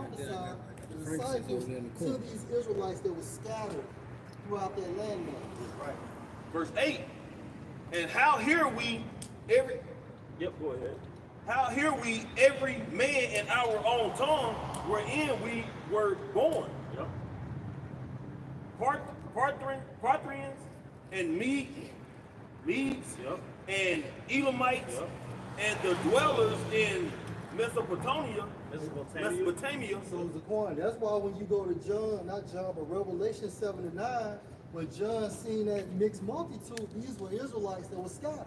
prophesied the disciples to these Israelites that were scattered throughout their land. Right. Verse 8. And how hear we every Yep, go ahead. how hear we every man in our own tongue wherein we were born? Yep. Parthians and Medes Yep. and Elamites Yep. and the dwellers in Mesopotamia. Mesopotamia. So Zaquan, that's why when you go to John, not John, but Revelation 7 to 9, when John seen that mixed multitude, these were Israelites that were scattered.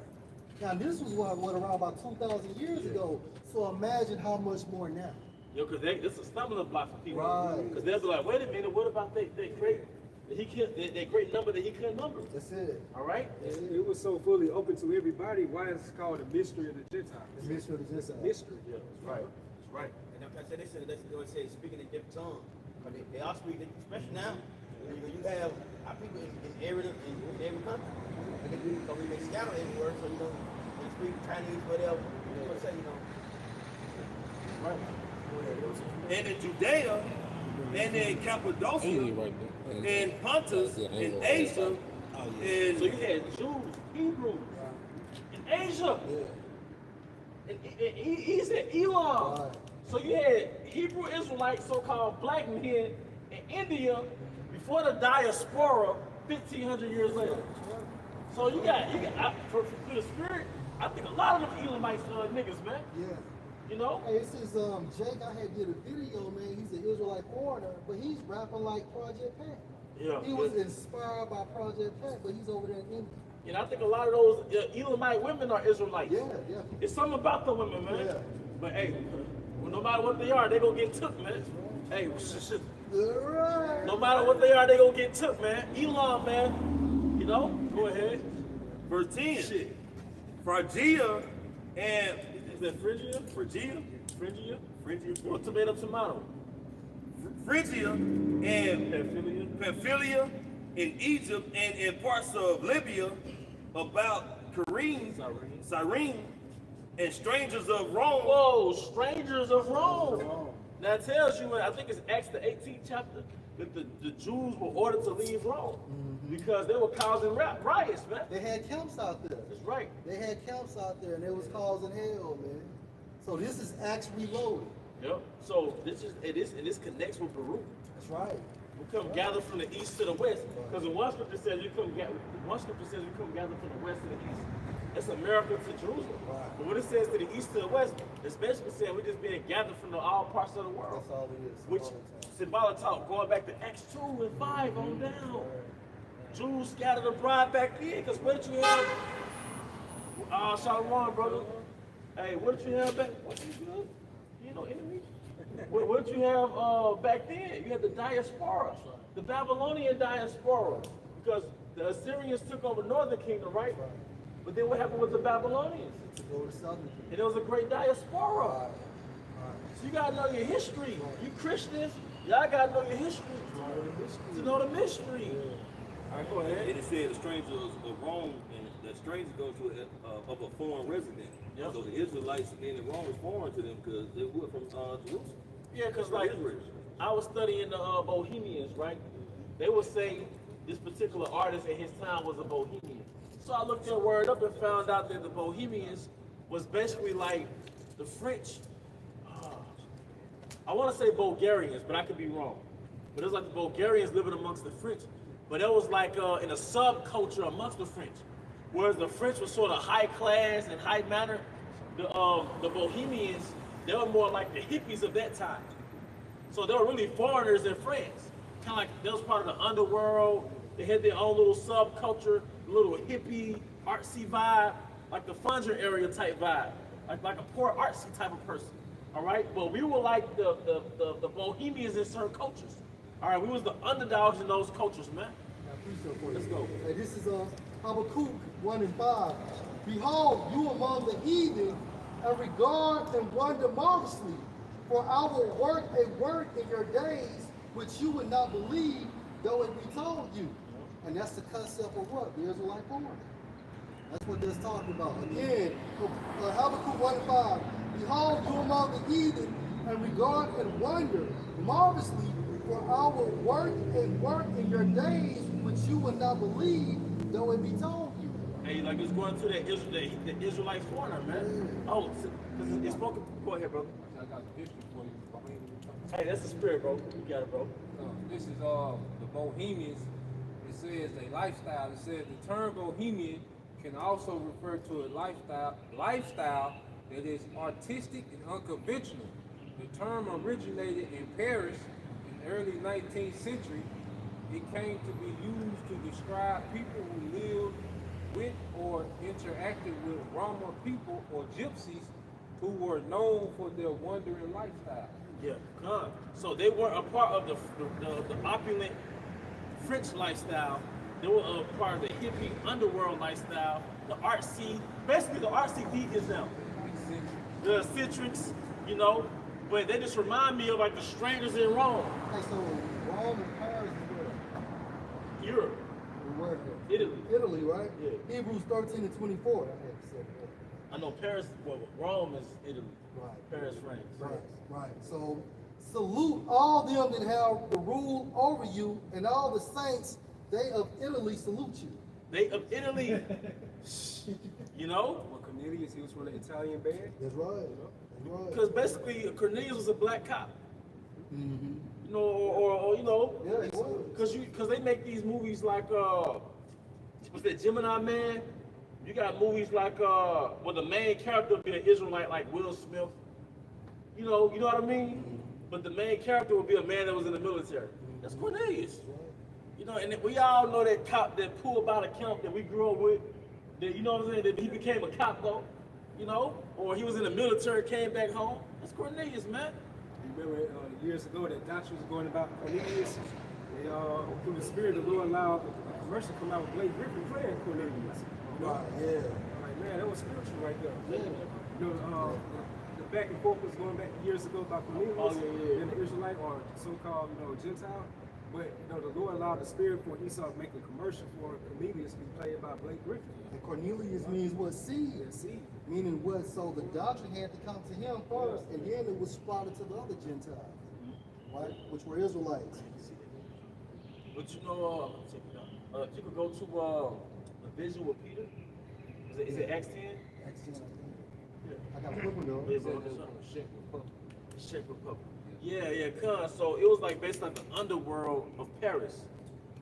Now this was what around about 2,000 years ago. So imagine how much more now. Yo, because it's a stumbling block for people. Right. Because they'll be like, wait a minute, what about that great number that he couldn't number? That's it. All right? It was so fully open to everybody. Why is it called the mystery of the Gentiles? The mystery of the It's a Gentiles. mystery. Yeah, that's right. That's right. And like I said, they say speaking in different tongues. But they all speak, especially now. You have our people in every country. Because we make scatter everywhere, so you know, they speak Chinese, whatever. Let's say, Right. And in Judea and in Cappadocia and Pontus and Asia and So you had Jews, Hebrews, in Asia. And he said Elam. Right. So you had Hebrew Israelites, so-called black men in India before the diaspora 1,500 years later. So you got for the spirit, I think a lot of them Elamites niggas, man. Yeah. You know? Hey, this is Jake. I had did a video, man. He's an Israelite foreigner, but he's rapping like Project Pat. Yeah. He was inspired by Project Pat, but he's over there in India. And I think a lot of those Elamite women are Israelites. Yeah, yeah. It's something about the women, man. Yeah. But hey, well, no matter what they are, they gonna get took, man. Hey, Right. no matter what they are, they gonna get took, man. Elam, man. You know? Go ahead. verse 10. Shit. Phrygia and Is that Phrygia? Phrygia, Or tomato? Phrygia and Pamphylia. Pamphylia in Egypt and in parts of Libya about Cyrene and strangers of Rome. Whoa, strangers of Rome. That tells you, I think it's Acts the 18th chapter, that the Jews were ordered to leave Rome because they were causing riots, man. They had camps out there. That's right. They had camps out there, and it was causing hell, man. So this is Acts Reloaded. Yep. So this connects with Baruch. That's right. We come gather from the east to the west, because in one scripture says you come gather from the west to the east. That's America to Jerusalem. Right. But what it says to the east to the west, it's basically saying we're just being gathered from all parts of the world. That's all it is. Which symbolic talk, going back to Acts 2 and 5 on down. Jews scattered abroad back then, because what did you have? Shalom, brother. Hey, what did you have back? What did you have? You know, enemy? What did you have back then? You had the diaspora, the Babylonian diaspora, because the Assyrians took over northern kingdom, right? But then what happened with the Babylonians? To go to southern. And there was a great diaspora. Right. So you gotta know your history. You Christians, y'all gotta know your history to know the mystery. All right, go And ahead. it said the strangers of Rome, and the stranger goes to of a foreign resident. Yep. So the Israelites being in Rome is foreign to them because they were from Jerusalem. Yeah, because like I was studying the Bohemians, right? They would say this particular artist in his time was a Bohemian. So I looked that word up and found out that the Bohemians was basically like the French. I want to say Bulgarians, but I could be wrong. But it was like the Bulgarians living amongst the French. But it was like in a subculture amongst the French. Whereas the French was sort of high class and high manner, the Bohemians, they were more like the hippies of that time. So they were really foreigners in France. Kind of like they was part of the underworld. They had their own little subculture, little hippie, artsy vibe, like the Funger area type vibe, like a poor artsy type of person. All right, but we were like the Bohemians in certain cultures. All right, we was the underdogs in those cultures, man. Let's go. Hey, this is Habakkuk 1 and 5. Behold, you among the heathen, and regard and wonder marvelously. For I will work a work in your days which you would not believe, though it be told you. And that's the concept of what? The Israelite born. That's what that's talking about. Again, Habakkuk 1 and 5. Behold, you among the heathen, and regard and wonder marvelously for our work and work in your days, which you would not believe, though it be told you. Hey, like it's going to the Israelite foreigner, man. Oh, because it's spoken. Go ahead, brother. I got the history for you. Hey, that's the spirit, bro. You got it, bro. This is the Bohemians. It says a lifestyle. It says the term Bohemian can also refer to a lifestyle that is artistic and unconventional. The term originated in Paris in the early 19th century. It came to be used to describe people who lived with or interacted with Roma people or gypsies who were known for their wandering lifestyle. Yeah, come. So they weren't a part of the opulent French lifestyle. They were a part of the hippie underworld lifestyle, the artsy, basically the artsy veganism, the eccentrics, you know. But they just remind me of like the strangers in Rome. Okay, so Rome and Paris is where? Europe, Where? Italy. Italy, right? Yeah. Hebrews 13 and 24. I know Paris. Well, Rome is Italy. Right. Paris, France. Right. So salute all them that have the rule over you, and all the saints, they of Italy salute you. They of Italy. You know? Well, Cornelius, he was from the Italian band. That's right. Because basically Cornelius was a black cop. Mm-hmm. You know, or you know, Yeah, he was. because they make these movies like what's that, Gemini Man? You got movies like where the main character would be an Israelite like Will Smith. You know what I mean? But the main character would be a man that was in the military. That's Cornelius. You know, and we all know that cop that pulled out of camp that we grew up with. That, you know what I'm saying? That he became a cop though. You know, or he was in the military, came back home. That's Cornelius, man. You remember years ago that Joshua was going about Cornelius? They, through the Spirit, the Lord allowed a commercial to come out with Blake Griffin playing Cornelius. You know? Right, yeah. I'm like, man, that was spiritual right there. You know, the back and forth was going back years ago about Cornelius and the Israelite or so-called, Gentile. But the Lord allowed the Spirit for Esau to make a commercial for Cornelius to be played by Blake Griffin. And Cornelius means what? Seed. Yeah, seed. Meaning what? So the doctrine had to come to him first, and then it was sprouted to the other Gentiles, right? Which were Israelites. But you know, you could go to the vision with Peter. Is it Acts 10? Acts 10, I think. I got a quick one though. Czech Republic. Yeah, cuz. So it was like based on the underworld of Paris.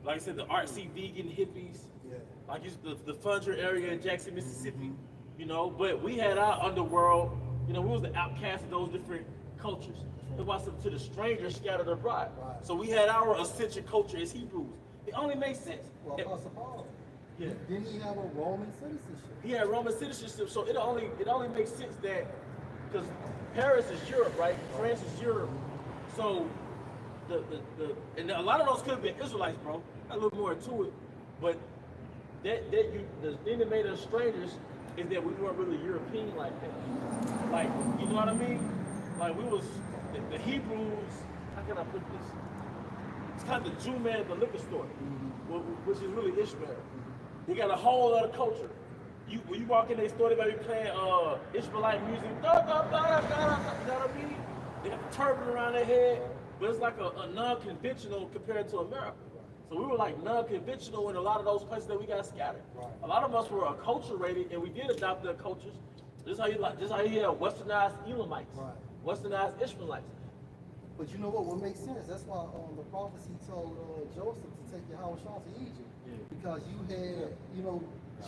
Like I said, the artsy vegan hippies. Yeah. Like the Fudger area in Jackson, Mississippi. You know, but we had our underworld. You know, we was the outcast of those different cultures. It was to the strangers scattered abroad. Right. So we had our eccentric culture as Hebrews. It only makes sense. Well, Apostle Paul. Yeah. Didn't he have a Roman citizenship? He had Roman citizenship, so it only makes sense that because Paris is Europe, right? France is Europe. So and a lot of those could have been Israelites, bro. A little more to it, but the thing that made us strangers is that we weren't really European like that. Like, you know what I mean? Like we was the Hebrews. How can I put this? It's kind of the Jew man at the liquor store, which is really Ishmael. They got a whole other culture. When you walk in their store, they might be playing Ishmaelite music. You know what I mean? They got the turban around their head, but it's like a non-conventional compared to America. So we were like non-conventional in a lot of those places that we got scattered. Right. A lot of us were acculturated, and we did adopt their cultures. Just how you have westernized Elamites, Right. westernized Ishmaelites. But you know what makes sense? That's why the prophecy told Joseph to take your house off to Egypt. Yeah. Because you had,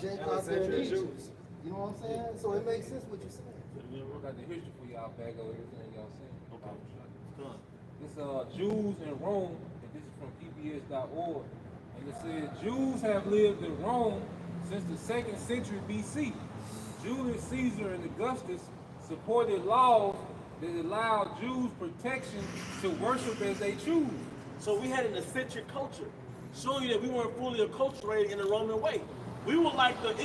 Jacob out there in Alexandria Egypt. Jews. You know what I'm saying? So it makes sense what you're saying. We got the history for y'all, back over everything y'all saying. Done. This Jews in Rome, and this is from PBS.org, and it says Jews have lived in Rome since the 2nd century BC. Julius Caesar and Augustus supported laws that allowed Jews protection to worship as they choose. So we had an eccentric culture, showing you that we weren't fully acculturated in the Roman way. We were like the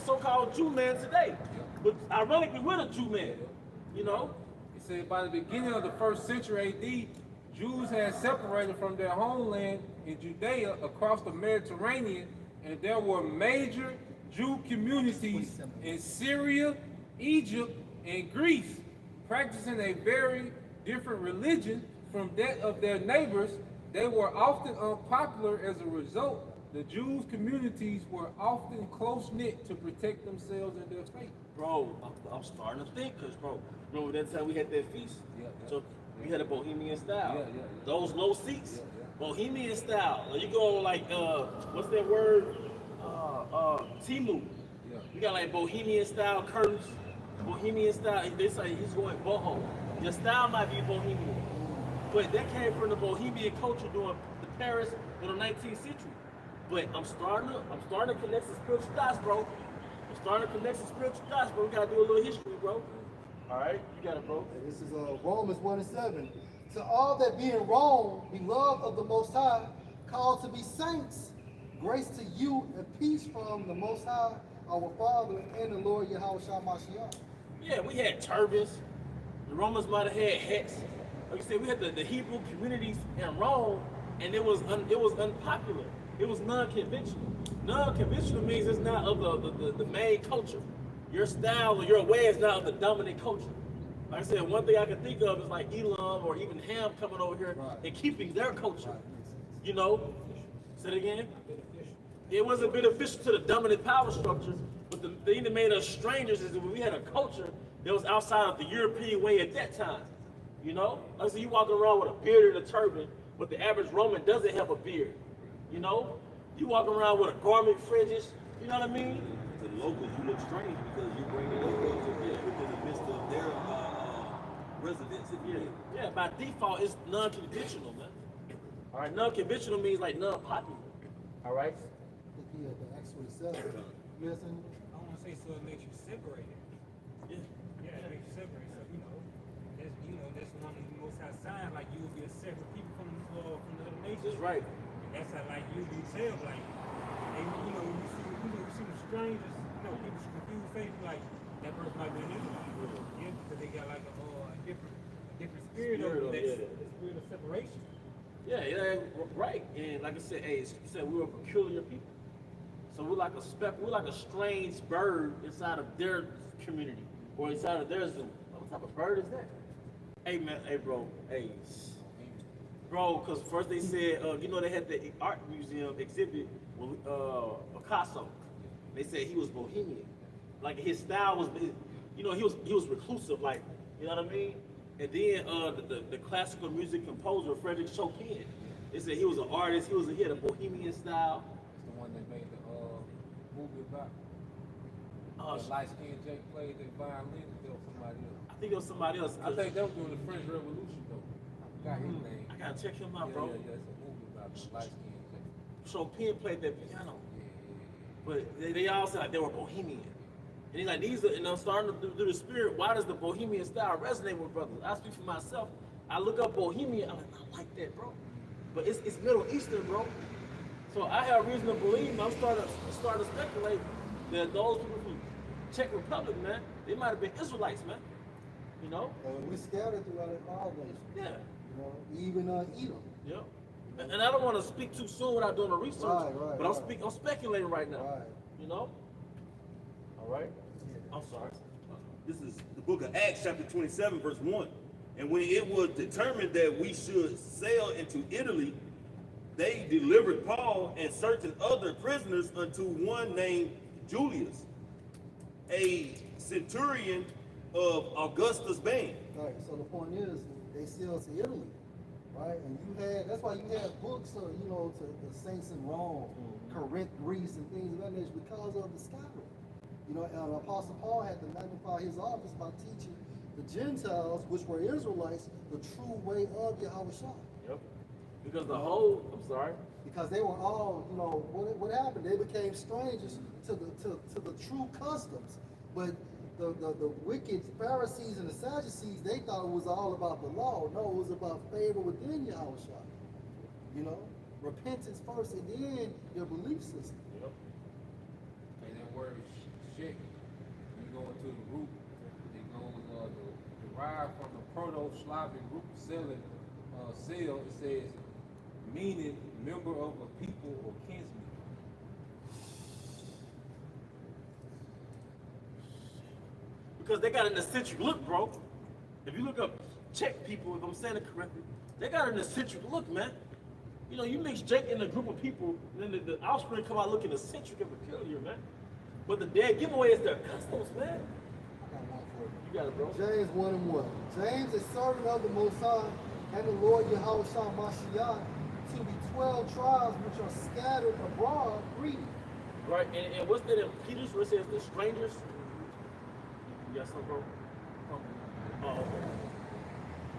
so-called Jew man today, but ironically we're the Jew man, you know. It said by the beginning of the 1st century AD, Jews had separated from their homeland in Judea across the Mediterranean, and there were major Jew communities in Syria, Egypt, and Greece, practicing a very different religion from that of their neighbors, they were often unpopular. As a result, the Jews' communities were often close-knit to protect themselves and their faith. Bro, I'm starting to think, cause bro, remember that time we had that feast? Yeah. So we had a Bohemian style. Yeah. Those low seats, Yeah. Bohemian style. You go like what's that word? Timu. Yeah. We got like Bohemian style curtains, Bohemian style. They say he's going boho. Your style might be Bohemian, but that came from the Bohemian culture during the Paris in the 19th century. But I'm starting to connect some spiritual dots, bro. I'm starting to connect some spiritual dots, bro. We gotta do a little history, bro. All right, you got it, bro. This is Romans 1:7. To all that be in Rome, beloved of the Most High, called to be saints, grace to you and peace from the Most High, our Father, and the Lord Yahushua Mashiach. Yeah, we had turbans. The Romans might have had hats. Like you said, we had the Hebrew communities in Rome, and it was unpopular. It was non-conventional. Non-conventional means it's not of the main culture. Your style or your way is not of the dominant culture. Like I said, one thing I can think of is like Elam or even Ham coming over here and keeping their culture. You know? Say it again? It wasn't beneficial to the dominant power structures, but the thing that made us strangers is that we had a culture that was outside of the European way at that time. You know? Like I said, you walking around with a beard and a turban, but the average Roman doesn't have a beard. You know? You walk around with a garment fringes, you know what I mean? To the locals, you look strange because you're bringing locals into the midst of their residents. Yeah, by default, it's non-conventional, man. All right, non-conventional means like non-popular. All right? He had the Acts 27. Listen, I want to say so it makes you separated. Yeah. Yeah, it makes you separate. So that's one of the most high signs. Like you will be a separate people from the other nations. That's right. And that's how like you be tell like, and when you see the strangers, people confuse faith like that person might be an Israelite. Yeah, because they got like a different spirit of the spirit of separation. Yeah, right. And like I said, you said we were a peculiar people. So we're like a strange bird inside of their community or inside of their zoo. What type of bird is that? Hey man, bro, because first they said, they had the art museum exhibit with Picasso. They said he was Bohemian, like his style was, he was reclusive, like, you know what I mean? And then the classical music composer Frederick Chopin, they said he was an artist. He had a Bohemian style. It's the one that made the movie about. Light-skinned Jake played the violin, and there was somebody else. I think it was somebody else. I think that was during the French Revolution, though. I forgot his name. I gotta check him out, bro. Yeah, it's a movie about light-skinned Jake. Chopin played that piano, but they all said like they were Bohemian. And he's like, and I'm starting to do the spirit. Why does the Bohemian style resonate with brothers? I speak for myself. I look up Bohemian, I'm like, I like that, bro. But it's Middle Eastern, bro. So I have reason to believe, I'm starting to speculate that those people from Czech Republic, man, they might have been Israelites, man. You know? we scattered throughout all nations. Yeah. Even Edom. Yep. And I don't want to speak too soon without doing the research. Right, but I'm speculating right now. Right. You know? All right. I'm sorry. This is the book of Acts, chapter 27, verse 1. And when it was determined that we should sail into Italy, they delivered Paul and certain other prisoners unto one named Julius, a centurion of Augustus' band. Right. So the point is, they sailed to Italy, right? And that's why you have books, to the saints in Rome, Corinth, Greece, and things of that nature because of the scattering. And Apostle Paul had to magnify his office by teaching the Gentiles, which were Israelites, the true way of Yahushua. Yep. Because Because they were all, what happened? They became strangers to the true customs. But the wicked Pharisees and the Sadducees, they thought it was all about the law. No, it was about favor within Yahushua. Repentance first, and then your belief system. Yep. And that word shek, you go into the root, it goes derived from the Proto-Slavic root selling, sell, it says, meaning member of a people or kinsman. Because they got an eccentric look, bro. If you look up check people, if I'm saying it correctly, they got an eccentric look, man. You know, you mix Jake in a group of people, and then the offspring come out looking eccentric and peculiar, man. But the dead giveaway is their customs, man. I got one for you. You got it, bro. James 1:1. James, a servant of the Most High, and the Lord Yahweh Shah Mashiach, to the 12 tribes which are scattered abroad, greeting. Right, and what's that in Peter's where it says the strangers? You got something, bro? Oh, okay.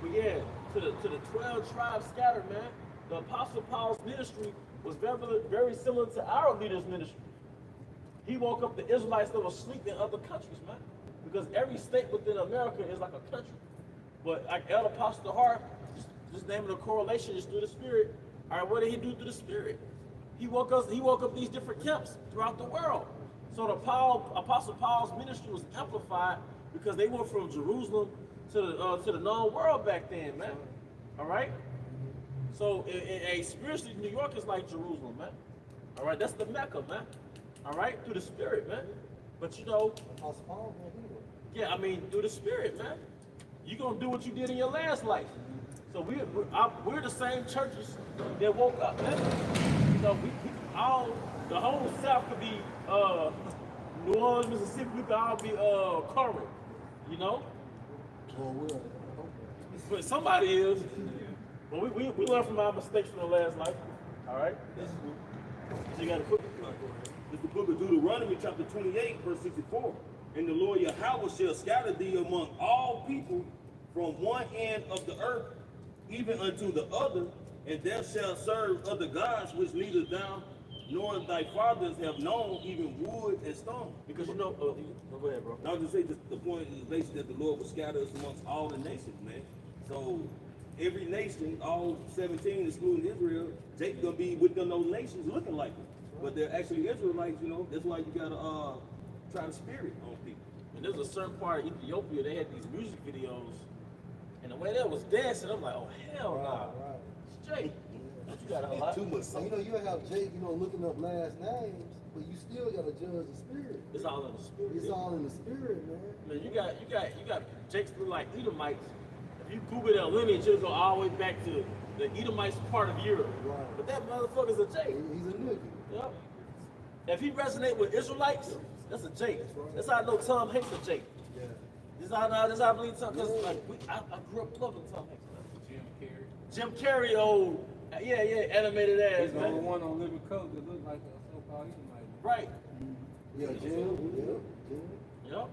But yeah, to the 12 tribes scattered, man. The Apostle Paul's ministry was very similar to our leader's ministry. He woke up the Israelites that were asleep in other countries, man. Because every state within America is like a country. But like Elder Apostle Hart, just naming a correlation is through the Spirit. All right, what did he do through the Spirit? He woke up these different camps throughout the world. So the Apostle Paul's ministry was amplified because they went from Jerusalem to the known world back then, man. All right. So spiritually, New York is like Jerusalem, man. All right, that's the Mecca, man. All right, through the Spirit, man. But you know, Apostle Paul, man, he was. yeah, I mean, through the Spirit, man. You're gonna do what you did in your last life. So we're the same churches that woke up, man. You know, we all, the whole South could be New Orleans, Mississippi. We could all be Corinth, you know. Well, we're. But somebody is. But we learn from our mistakes from the last life. All right. So you got to put. It's the book of Deuteronomy, chapter 28, verse 64. And the Lord Yahweh shall scatter thee among all people from one end of the earth, even unto the other, and thou shalt serve other gods which neither thou nor thy fathers have known, even wood and stone. Because you know, go ahead, bro. I was just say the point is basically that the Lord will scatter us amongst all the nations, man. So every nation, all 17, excluding Israel, Jacob gonna be within those nations looking like them. But they're actually Israelites, you know. That's why you gotta try the spirit on people. And there's a certain part of Ethiopia, they had these music videos, and the way they was dancing, I'm like, oh hell nah. Right. Straight. But you got a lot. Too much. So, you know, you have Jake, you know, looking up last names, but you still got to judge the spirit. It's all in the spirit. It's all in the spirit, man. Man, you got Jake's look like Edomites. If you Google their lineage, it'll go all the way back to the Edomites part of Europe. Right. But that motherfucker's a Jake. He's a nigga. Yep. If he resonate with Israelites, that's a Jake. That's how I know Tom Hanks a Jake. Yeah. This is how I believe Tom. Cause like I grew up loving Tom Hanks. Man. Jim Carrey, old, yeah, animated ass, He's the only man. one on Living Color that look like a so-called Edomite. Right. Yeah, Jim. Yeah. Yep.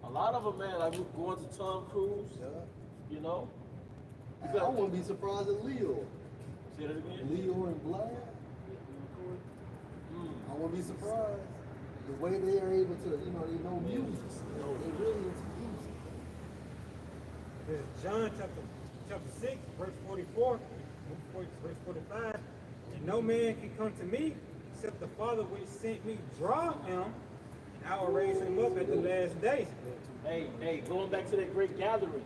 A lot of them, man. Like we going to Tom Cruise. Yeah. You know. I wouldn't be surprised at Leo. Say that again. Leo and Black. I wouldn't be surprised. The way they are able to, you know, they know music. They really into music. There's John chapter 6, verse 44, verse 45. And no man can come to me except the Father which sent me draw him, and I will raise him up at the last day. Hey, going back to that great gathering.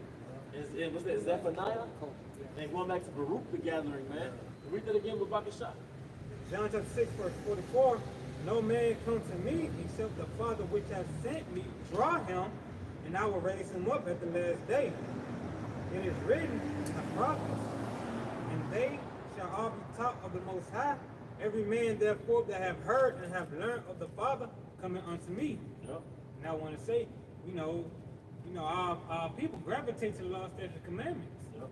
Was that Zephaniah? And going back to Baruch the gathering, man. Read that again with Bakashah. John chapter 6, verse 44. No man come to me except the Father which has sent me draw him, and I will raise him up at the last day. It is written in the prophets, and they shall all be taught of the Most High. Every man therefore that have heard and have learned of the Father coming unto me. Yep. And I want to say, our people gravitate to the law, statutes, and commandments. Yep.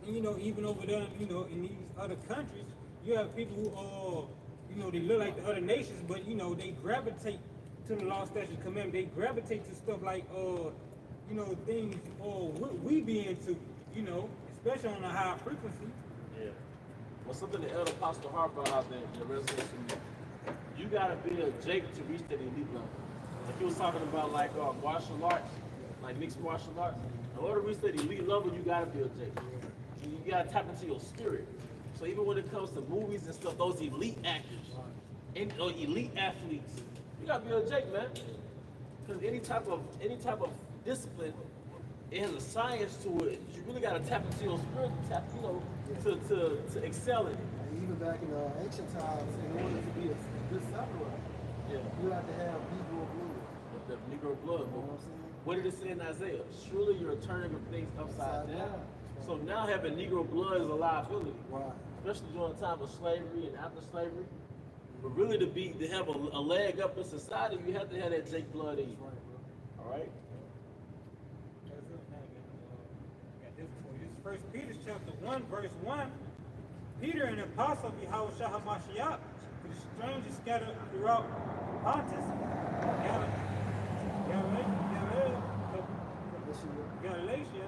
And even over there, in these other countries, you have people who they look like the other nations, but they gravitate to the law, statutes, and commandments. They gravitate to stuff like things we be into, especially on a high frequency. Yeah. Well, something the Elder Apostle Harper out there in the residence, you gotta be a Jake to reach that elite level. Like he was talking about like martial arts, like mixed martial arts. In order to reach that elite level, you gotta be a Jake. You gotta tap into your spirit. So even when it comes to movies and stuff, those elite actors or elite athletes, you gotta be a Jake, man. Because any type of discipline, it has a science to it. You really gotta tap into your spirit, to excel in it. And even back in ancient times, in order to be a good samurai, Yeah. you have to have Negro blood. The Negro blood, You know bro. what I'm saying? What did it say in Isaiah? Surely you're turning of things upside down. So now having Negro blood is a liability, Right. especially during the time of slavery and after slavery. But really, to have a leg up in society, you have to have that Jake blood in you. All right. Got this for you. This is 1 Peter chapter 1, verse 1. Peter, an apostle of Yahweh HaMashiach, to the strangers scattered throughout Pontus, Galatia,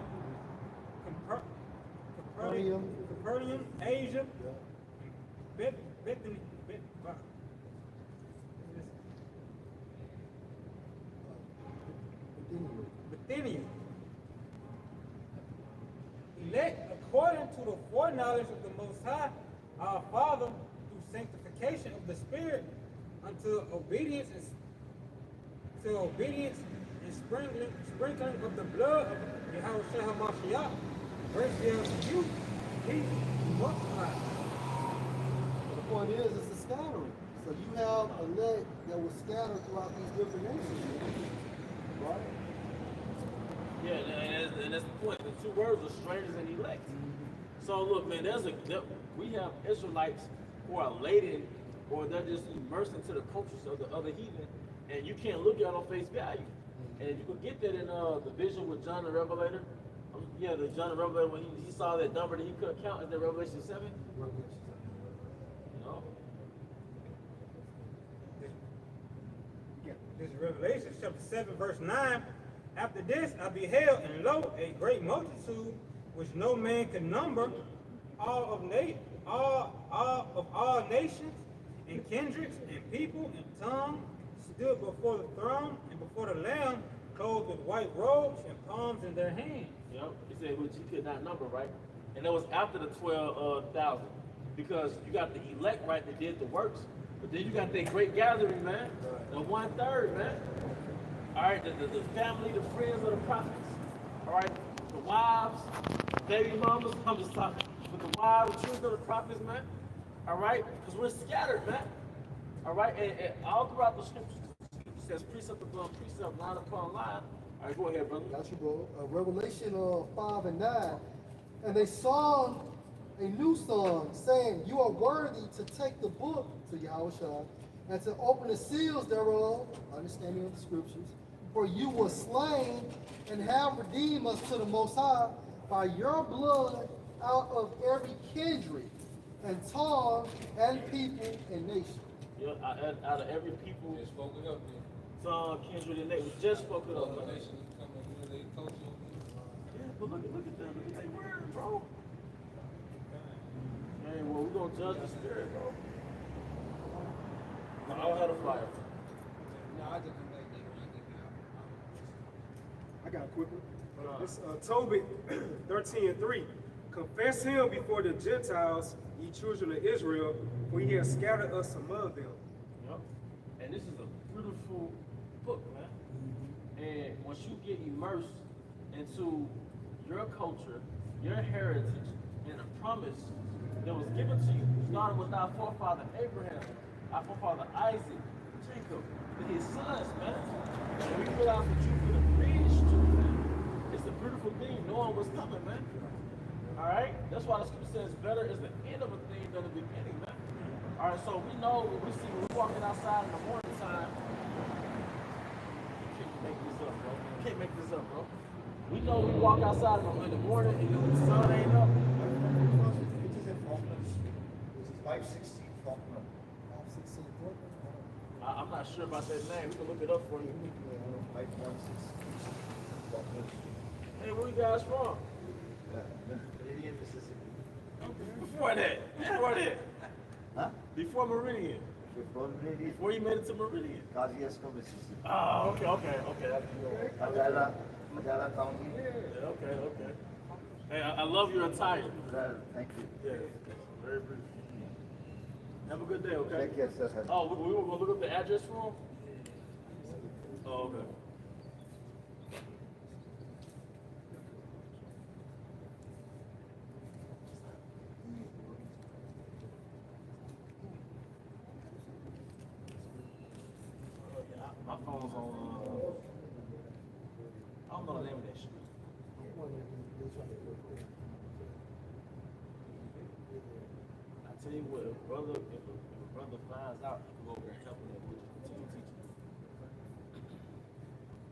Capernaum, Asia, Bithynia. Elect according to the foreknowledge of the Most High, our Father, through sanctification of the Spirit, unto obedience and sprinkling of the blood of Yahweh HaMashiach. Grace be unto you, peace, multiply. The point is, it's a scattering. So you have a elect that was scattered throughout these different nations, right? Yeah, and that's the point. The two words are strangers and elect. So look, man, we have Israelites who are laden, or they're just immersed into the cultures of the other heathen, and you can't look at it on face value. And you could get that in the vision with John the Revelator. Yeah, the John the Revelator, when he saw that number that he couldn't count, is that Revelation 7? You know? This is Revelation chapter 7, verse 9. After this I beheld, and lo, a great multitude, which no man could number, all of all nations, and kindreds, and people, and tongues, stood before the throne and before the Lamb, clothed with white robes and palms in their hands. Yep. He said which he could not number, right? And that was after the 12,000. Because you got the elect, right, that did the works. But then you got that great gathering, man. The 1/3, man. All right, the family, the friends of the prophets. All right, the wives, baby mamas, I'm just talking. But the wives, the children of the prophets, man. All right, because we're scattered, man. All right, and all throughout the scriptures, it says precept upon precept, line upon line. All right, go ahead, brother. Got you, bro. Revelation 5 and 9. And they sung a new song, saying, "You are worthy to take the book," to Yahushua, "and to open the seals thereof," understanding of the scriptures, "for you were slain and have redeemed us to the Most High by your blood out of every kindred and tongue and people and nation." Yeah, out of every people, Just spoke it up, man. tongue, kindred, and nation. Just spoke it up, All man. nations come and they culture. Yeah, but look at them. Look at their word, bro. Hey, well, we're going to judge the spirit, bro. I don't have a flyer. No, I just come back there. I got a quick one. It's Tobit 13:3. Confess him before the Gentiles, ye children of Israel, for he has scattered us among them. Yep. And this is a beautiful book, man. And once you get immersed into your culture, your heritage, and the promise that was given to you, starting with our forefather Abraham, our forefather Isaac, Jacob, and his sons, man. And we realize what you could have bridged to, man. It's a beautiful thing knowing what's coming, man. All right? That's why the scripture says better is the end of a thing than the beginning, man. All right, so we know when we're walking outside in the morning time. You can't make this up, bro. You can't make this up, bro. We know we walk outside in the morning and the sun ain't up. It is in Falklands. This is 516 Falkland. 516 I'm not sure about that name. We can look it up for you. 516 Falklands. Hey, where you guys from? Meridian, Mississippi. Before that. Before that. Huh? Before Meridian. We're from Meridian. Before you made it to Meridian. Kaziyasco, Mississippi. Oh, okay. That's Adela County. Yeah, okay. Hey, I love your attire. Thank you. Yeah, very brief. Have a good day, okay? Thank you, sir. Oh, we were gonna look up the address for him? Oh, okay. My phone's on I tell you what, if a brother finds out, you can go over and help him with continue teaching.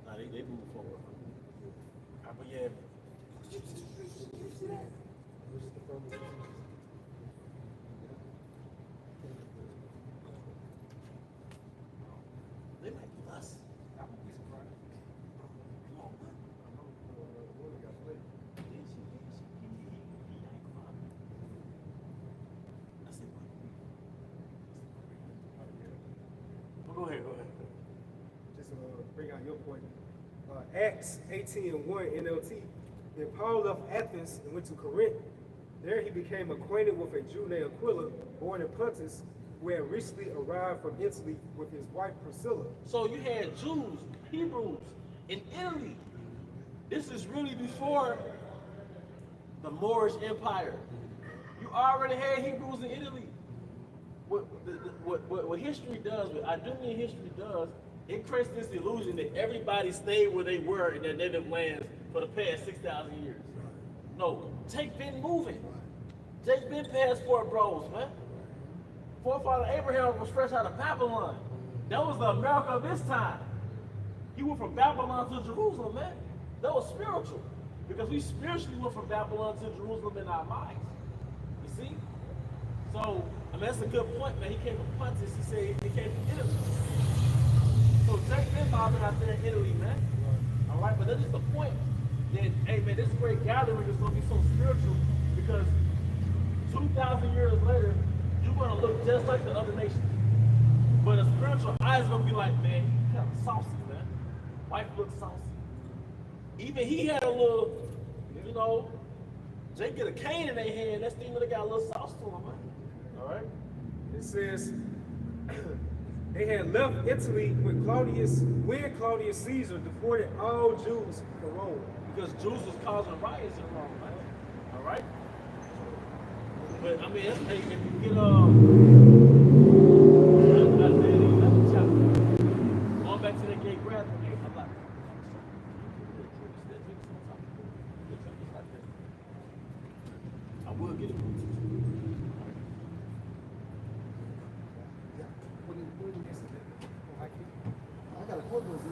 Nah, they move forward. But yeah. They might be us. I wouldn't be surprised. Come on, man. Go ahead. Just to bring out your point. Acts 18:1 NLT. Then Paul left Athens and went to Corinth. There he became acquainted with a Jew named Aquila, born in Pontus, who had recently arrived from Italy with his wife Priscilla. So you had Jews, Hebrews in Italy. This is really before the Moorish Empire. You already had Hebrews in Italy. What history does, what Idumean history does, it creates this illusion that everybody stayed where they were in their native lands for the past 6,000 years. No, take been moving. Take been passport bros, man. Forefather Abraham was fresh out of Babylon. That was the America of his time. He went from Babylon to Jerusalem, man. That was spiritual. Because we spiritually went from Babylon to Jerusalem in our minds. You see? So, I mean, that's a good point, man. He came from Pontus. He said he came from Italy. So, Jack been bobbing out there in Italy, man. All right, but that's just the point that, hey, man, this great gathering is going to be so spiritual because 2,000 years later, you're going to look just like the other nations. But a spiritual eye is going to be like, man, he kind of saucy, man. Wife looks saucy. Even he had a little, you know, they get a cane in their hand, that steamer, they got a little sauce to them, man. All right? It says they had left Italy when Claudius Caesar deported all Jews to Rome. Because Jews was causing riots in Rome, man. All right? But, I mean, if you get, Isaiah 11 chapter, going back to that gay grab, I'm like, I will get it. I got a quick one, Z.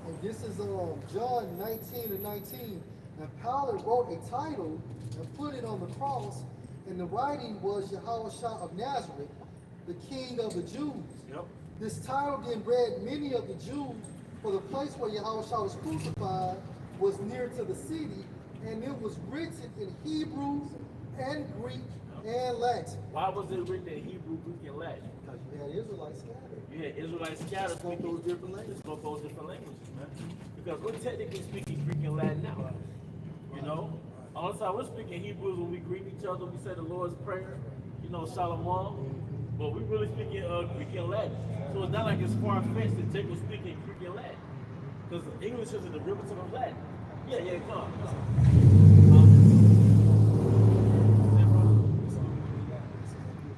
And this is John 19:19. And Pilate wrote a title and put it on the cross, and the writing was Yahushua of Nazareth, the King of the Jews. Yep. This title then read many of the Jews, for the place where Yahushua was crucified was near to the city, and it was written in Hebrew and Greek and Latin. Why was it written in Hebrew, Greek, and Latin? Because you had Israelites scattered. You had Israelites scattered Spoke those different languages. Spoke those different languages, man. Because we're technically speaking Greek and Latin now. You know? All the time we're speaking Hebrew is when we greet each other, we say the Lord's Prayer, you know, Shalom. But we really speaking Greek and Latin. So it's not like it's far-fetched that Jake was speaking Greek and Latin. Because English is a derivative of Latin. Yeah, come on.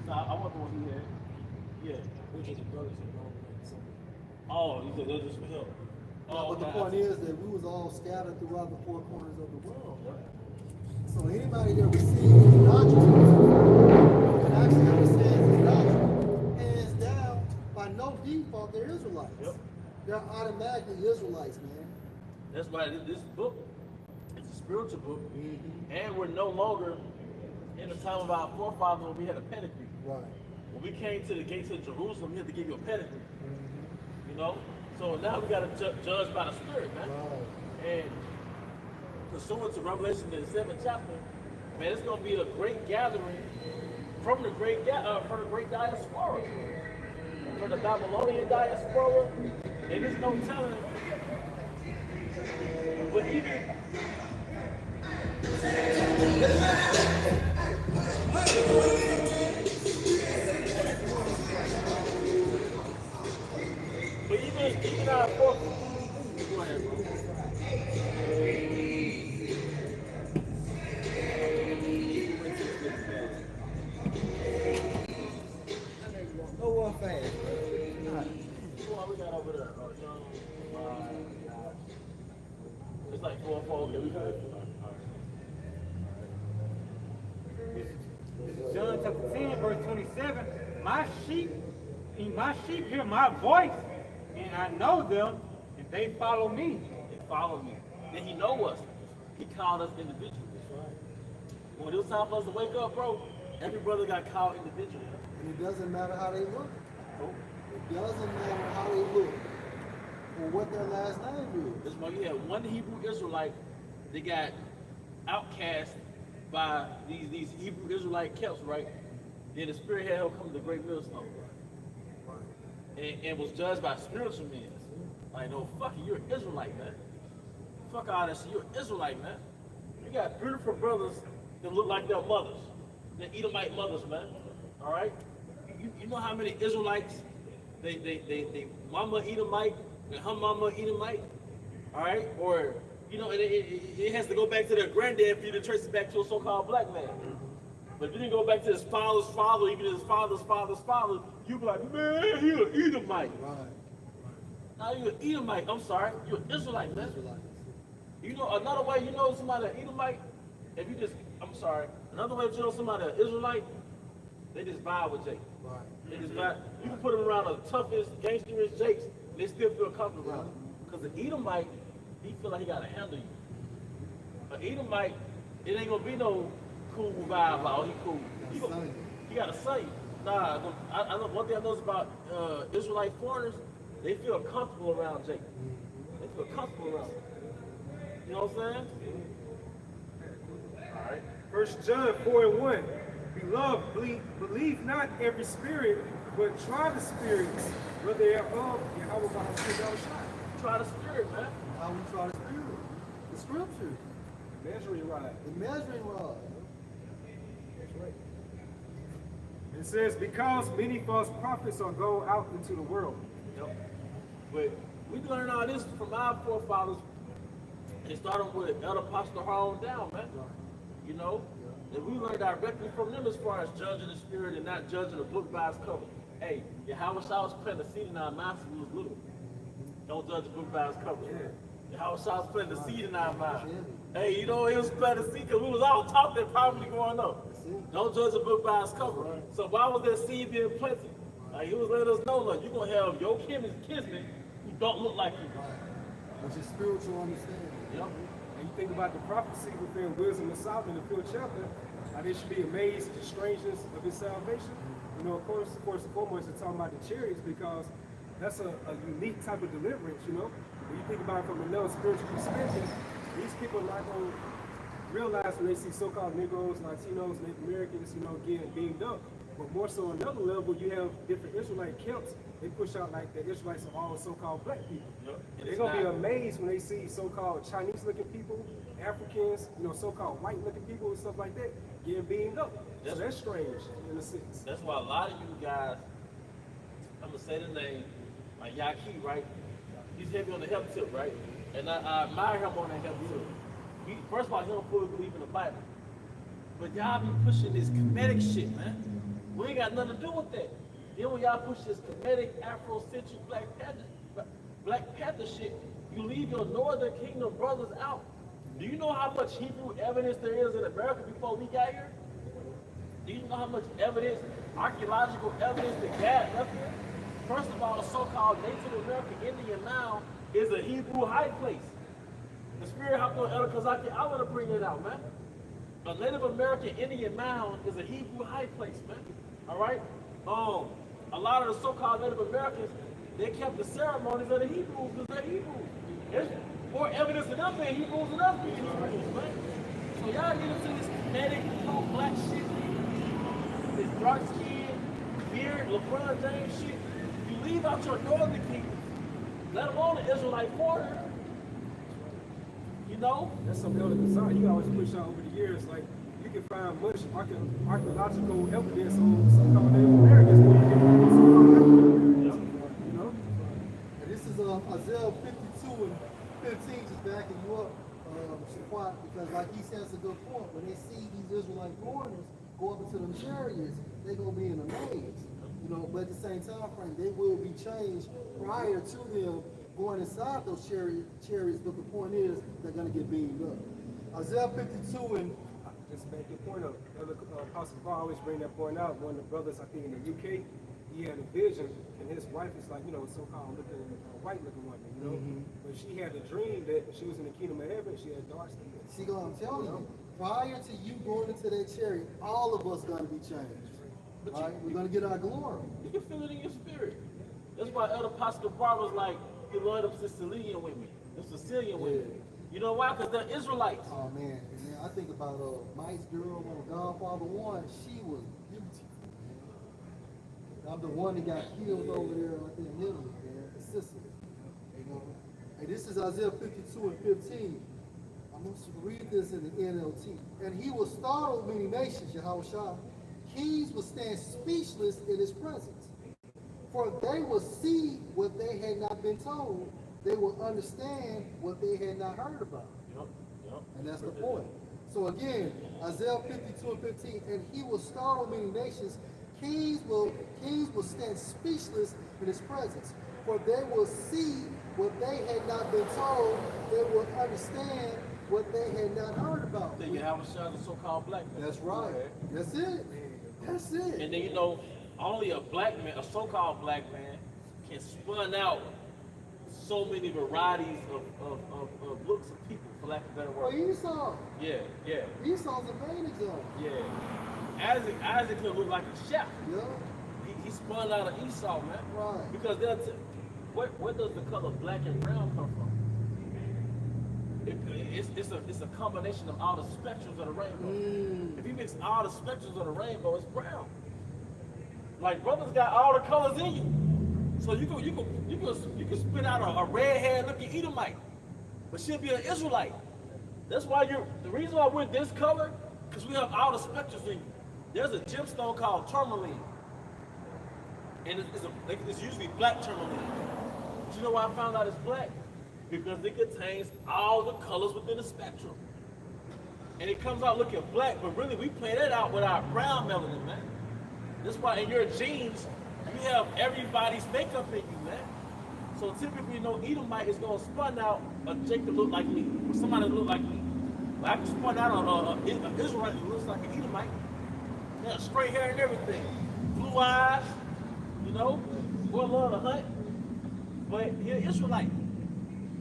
I wonder what he had. Yeah. Which is the brothers in Rome. Oh, you said they're just for help. Oh, But the point is that we was all scattered throughout the four corners of the world. So anybody that receives his doctrine and actually understands his doctrine, hands down, by no default, they're Israelites. Yep. They're automatically Israelites, man. That's why this book is a spiritual book, and we're no longer in the time of our forefathers when we had a pedigree. Right. When we came to the gates of Jerusalem, we had to give you a pedigree. You know? So now we got to judge by the Spirit, man. Right. And pursuant to Revelation in the 7th chapter, man, it's going to be a great gathering from the great diaspora. From the Babylonian diaspora, and there's no telling. But even our fourth. Go ahead, bro. No one fast. What we got over there? It's like 4 or 4. Okay, we got it. chapter 10, verse 27, my sheep hear my voice, and I know them, and they follow me. They follow me. Then he know us. He called us individuals. When it was time for us to wake up, bro, every brother got called individually. And it doesn't matter how they look. Nope. It doesn't matter how they look or what their last name is. That's why you had one Hebrew Israelite that got outcast by these Hebrew Israelite Celts, right? Then the Spirit had him come to the great millstone. And was judged by spiritual men. Like, no, fuck it, you're an Israelite, man. Fuck all that shit, you're an Israelite, man. You got beautiful brothers that look like their mothers. They're Edomite mothers, man. All right? You know how many Israelites, they mama Edomite, and her mama Edomite? All right? Or, you know, it has to go back to their granddad for you to trace it back to a so-called black man. But if you didn't go back to his father's father, even his father's father's father, you'd be like, man, he an Edomite. Right. Now you're an Edomite. I'm sorry. You're an Israelite, man. You know, another way you know somebody an Edomite, if you just, I'm sorry, another way you know somebody an Israelite, they just vibe with Jake. Right. They just vibe. You can put them around the toughest, gangsteriest Jakes, they still feel comfortable around. Because the Edomite, he feel like he got to handle you. An Edomite, it ain't going to be no cool vibe. Oh, he cool. He got to say, nah, I know one thing I noticed about Israelite foreigners, they feel comfortable around Jake. They feel comfortable around him. You know what I'm saying? All right. 1 John 4:1. Beloved, believe not every spirit, but try the spirits, whether they are of Yahweh Bahashai. Try the spirit, man. How we try the spirit? The scripture. The measuring rod. The measuring rod. That's right. It says, because many false prophets are gone out into the world. Yep. But we learned all this from our forefathers. It started with Elder Apostle Harlan down, man. You know? And we learned directly from them as far as judging the spirit and not judging a book by its cover. Hey, Yahweh Shah was planting the seed in our minds when we was little. Don't judge a book by its cover. Yahweh Shah was planting the seed in our minds. Hey, you know, he was planting the seed because we was all taught that probably growing up. Don't judge a book by its cover. So why was that seed being planted? He was letting us know, like, you're going to have your kinsmen who don't look like you. Which is spiritual understanding. Yep. And you think about the prophecy within Wisdom of Solomon in the 5th chapter, how they should be amazed at the strangeness of his salvation. You know, of course and foremost, it's talking about the chariots because that's a unique type of deliverance, you know. When you think about it from another spiritual perspective, these people are not going to realize when they see so-called Negroes, Latinos, Native Americans, you know, getting beamed up. But more so on another level, you have different Israelite camps. They push out like the Israelites are all so-called black people. Yep. They're going to be amazed when they see so-called Chinese-looking people, Africans, you know, so-called white-looking people and stuff like that getting beamed up. So that's strange in a sense. That's why a lot of you guys, I'm going to say the name, like Yaki, right? He's heavy on the help tip, right? And I admire him on that help tip. First of all, he don't fully believe in the Bible. But y'all be pushing this comedic shit, man. We ain't got nothing to do with that. Then when y'all push this comedic Afrocentric Black Panther shit, you leave your Northern Kingdom brothers out. Do you know how much Hebrew evidence there is in America before we got here? Do you know how much evidence, archaeological evidence that God left here? First of all, the so-called Native American Indian mound is a Hebrew high place. The Spirit hopped on Elder Kazaki, I want to bring it out, man. A Native American Indian mound is a Hebrew high place, man. All right? A lot of the so-called Native Americans, they kept the ceremonies of the Hebrews because they're Hebrews. There's more evidence of them being Hebrews than us being Hebrews, man. So y'all get into this kinetic, black shit, this dark skin, beard, LeBron James shit. You leave out your northern kingdoms, let alone the Israelite border. You know? That's something else design. You always push out over the years, like you can find much archaeological evidence on some Native Americans where you can find some, you know? And this is Isaiah 52 and 15, just backing you up, Shaquat, because like he says a good point. When they see these Israelite foreigners go up into them chariots, they're going to be in a maze. You know, but at the same time frame, they will be changed prior to them going inside those chariots, but the point is they're going to get beamed up. Isaiah 52 and just to back your point up, Apostle Paul always bring that point out. One of the brothers, I think in the UK, he had a vision, and his wife is like, so-called looking, white-looking woman, But she had a dream that she was in the kingdom of heaven. She had dark skin. See, I'm telling you, prior to you going into that chariot, all of us going to be changed. All right? We're going to get our glory. You can feel it in your spirit. That's why Elder Pastor Bar was like, he loved them Sicilian women, them Sicilian women. You know why? Because they're Israelites. Oh, man. And then I think about Mike's girl on Godfather 1. She was beautiful. I'm the one that got killed over there in Italy, man, in Sicily. And this is Isaiah 52 and 15. I'm going to read this in the NLT. And he will startle many nations, Yahushua. Kings will stand speechless in his presence. For they will see what they had not been told. They will understand what they had not heard about. And that's the point. So again, Isaiah 52 and 15. And he will startle many nations. Kings will stand speechless in his presence. For they will see what they had not been told. They will understand what they had not heard about. Then you have a shot of so-called black man. That's right. That's it. That's it. And then only a black man, a so-called black man, can spun out so many varieties of looks of people, for lack of a better word. Oh, Esau. Yeah. Esau's a main example. Yeah. Isaac could look like a chef. Yeah. He spun out of Esau, man. Right. Because where does the color black and brown come from? It's a combination of all the spectrums of the rainbow. If you mix all the spectrums of the rainbow, it's brown. Like brothers got all the colors in you, so you can spit out a red-haired looking Edomite, but she'll be an Israelite. That's why the reason why we're this color, because we have all the spectrums in you. There's a gemstone called tourmaline, and it's usually black tourmaline. But you know why I found out it's black? Because it contains all the colors within the spectrum. And it comes out looking black, but really we play that out with our brown melanin, man. That's why in your genes, you have everybody's makeup in you, man. So typically, Edomite is going to spun out a Jake that look like me, or somebody that look like me. But I can spun out an Israelite that looks like an Edomite. Yeah, straight hair and everything. Blue eyes, boy love to hunt. But he's an Israelite.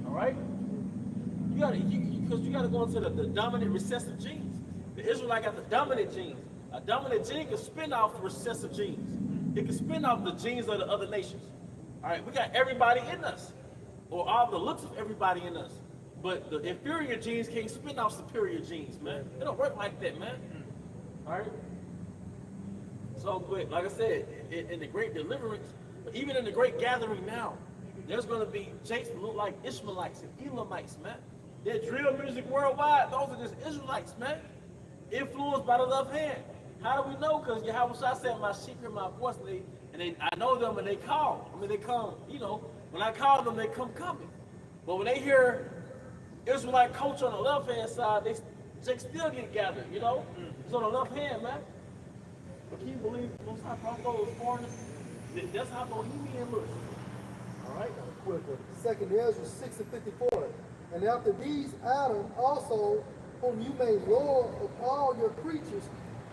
Right? Because you gotta go into the dominant recessive genes. The Israelite got the dominant genes. A dominant gene can spin off the recessive genes. It can spin off the genes of the other nations. All right, we got everybody in us, or all the looks of everybody in us. But the inferior genes can't spin off superior genes, man. It don't work like that, man. All right. So, but like I said, in the great deliverance, but even in the great gathering now, there's going to be Jakes that look like Ishmaelites and Elamites, man. They're drill music worldwide. Those are just Israelites, man. Influenced by the left hand. How do we know? Because Yahushua said, my sheep hear my voice, I know them and they call. they come, when I call them, they come coming. But when they hear Israelite culture on the left hand side, Jakes still get gathered, It's on the left hand, man. But can you believe most high was foreigners? That's how Bohemian looks. All right. Quicker. Second Ezra 6 and 54. And after these, Adam also, whom you made Lord of all your creatures,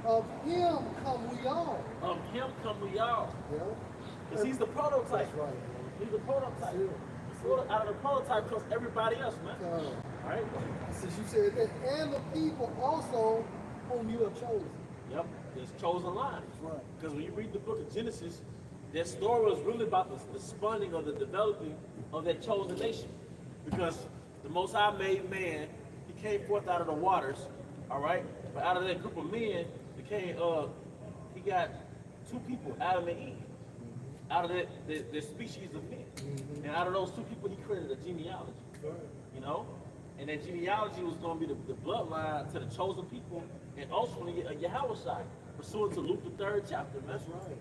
of him come we all. Of him come we all. Yeah. Because he's the prototype. That's right. He's the prototype. Yeah. So out of the prototype comes everybody else, man. All right. Since you said that, and the people also whom you have chosen. Yep. It's chosen line. That's right. Because when you read the book of Genesis, that story was really about the spawning or the developing of that chosen nation. Because the Most High made man, he came forth out of the waters, all right? But out of that group of men, he got two people, Adam and Eve, out of the species of men. And out of those two people, he created a genealogy, And that genealogy was going to be the bloodline to the chosen people and ultimately a Yahushua, pursuant to Luke the 3rd chapter. That's right.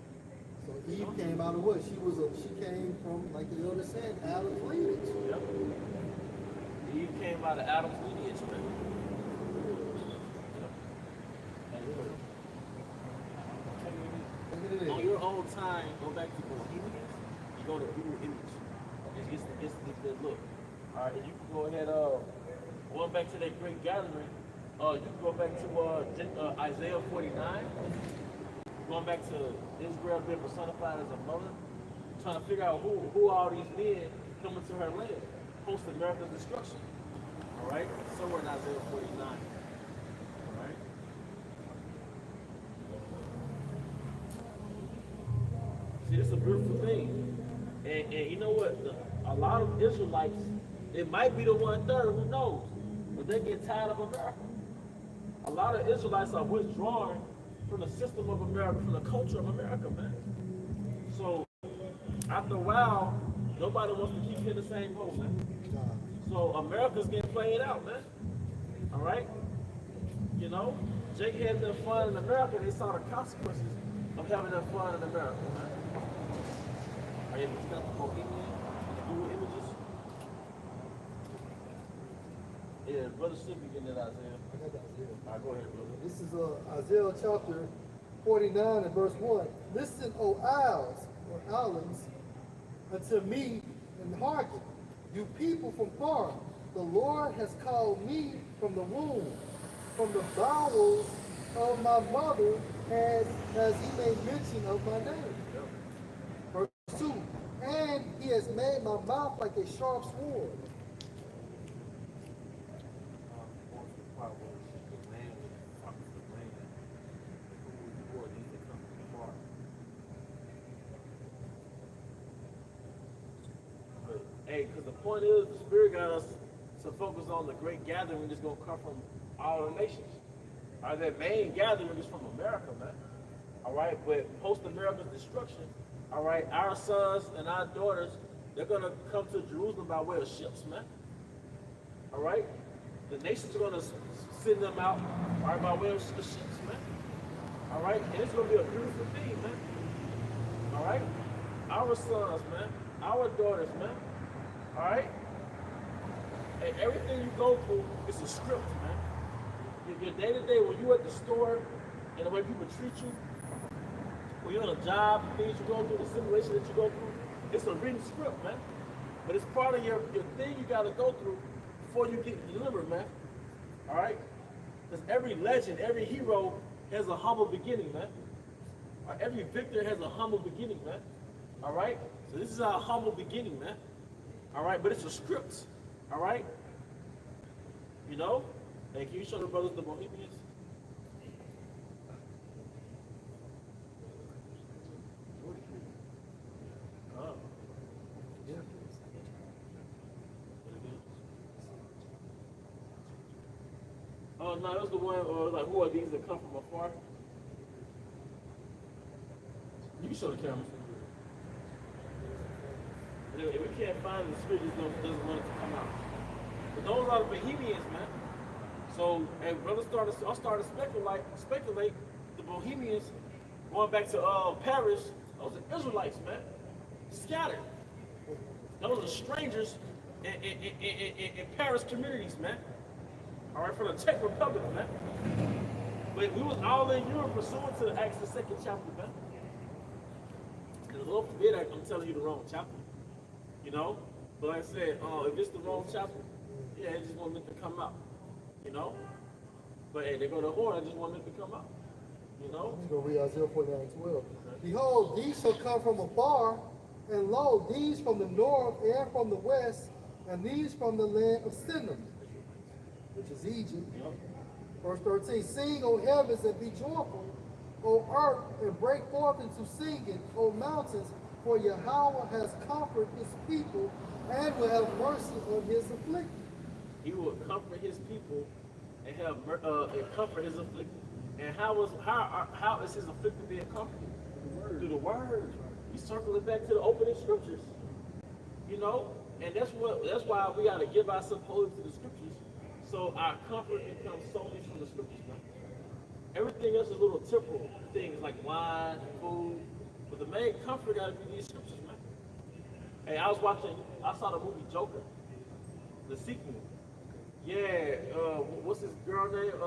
So Eve came out of what? She came from, like the elder said, Adam's lineage. Yep. Eve came out of Adam's lineage, man. Yep. On your own time, go back to Bohemians, you go to Google Image. It's the look. All right, and you can go ahead, going back to that great gathering, You can go back to Isaiah 49. Going back to Israel being personified as a mother, trying to figure out who all these men coming to her land, post America's destruction. All right, somewhere in Isaiah 49. All right. See, this is a beautiful thing, and you know what? A lot of Israelites, it might be the 1/3, who knows? But they get tired of America. A lot of Israelites are withdrawing from the system of America, from the culture of America, man. So after a while, nobody wants to keep hitting the same hole, man. So America's getting played out, man. All right? You know, Jake had their fun in America, they saw the consequences of having their fun in America, man. Are you able to got the Bohemian and the Google images? Yeah, brother should be getting it, Isaiah. I got that, Isaiah. All right, go ahead, brother. This is Isaiah chapter 49 and verse 1. Listen, O isles, or islands, unto me and hearken, you people from far. The Lord has called me from the womb, from the bowels of my mother, has he made mention of my name. Verse 2. And he has made my mouth like a sharp sword. Hey, because the point is, the Spirit got us to focus on the great gathering that's going to come from all the nations. All right, that main gathering is from America, man. All right, but post-America's destruction, all right, our sons and our daughters, they're going to come to Jerusalem by way of ships, man. All right? The nations are going to send them out, all right, by way of the ships, man. All right? And it's going to be a beautiful thing, man. All right? Our sons, man. Our daughters, man. All right? And everything you go through is a script, man. Your day-to-day, when you're at the store and the way people treat you, when you're on a job, the things you go through, the simulation that you go through, it's a written script, man. But it's part of your thing you got to go through before you get delivered, man. All right? Because every legend, every hero has a humble beginning, man. Right? Every victor has a humble beginning, man. All right? So this is our humble beginning, man. All right? But it's a script. All right? You know? Hey, can you show the brothers the Bohemians? Oh. Yeah. Oh, no, that was the one, like, who are these that come from afar? You can show the cameras. If we can't find the spirit, doesn't want it to come out. But those are the Bohemians, man. So, and brothers started to speculate the Bohemians going back to Paris. Those are Israelites, man. Scattered. Those are strangers in Paris communities, man. All right, from the Czech Republic, man. But we was all in Europe pursuant to Acts the 2nd chapter, man. And the Lord forbid I'm telling you the wrong chapter. You know? But like I said, if it's the wrong chapter, yeah, it just wasn't meant to come out. You know? But hey, they go to the horn, it just wasn't meant to come out. You know? I'm going to read Isaiah 49:12. Behold, these shall come from afar, and lo, these from the north and from the west, and these from the land of Sinim, which is Egypt. Yep. Verse 13, sing, O heavens, and be joyful, O earth, and break forth into singing, O mountains, for Yahweh has comforted his people, and will have mercy on his afflicted. He will comfort his people and have and comfort his afflicted. And how is his afflicted being comforted? Through the word. We circle it back to the opening scriptures. You know? And that's why we gotta give ourselves wholly to the scriptures. So our comfort comes solely from the scriptures, man. Everything else is little temporal things like wine, food. But the main comfort gotta be these scriptures, man. Hey, I saw the movie Joker. The sequel. Yeah, what's this girl name?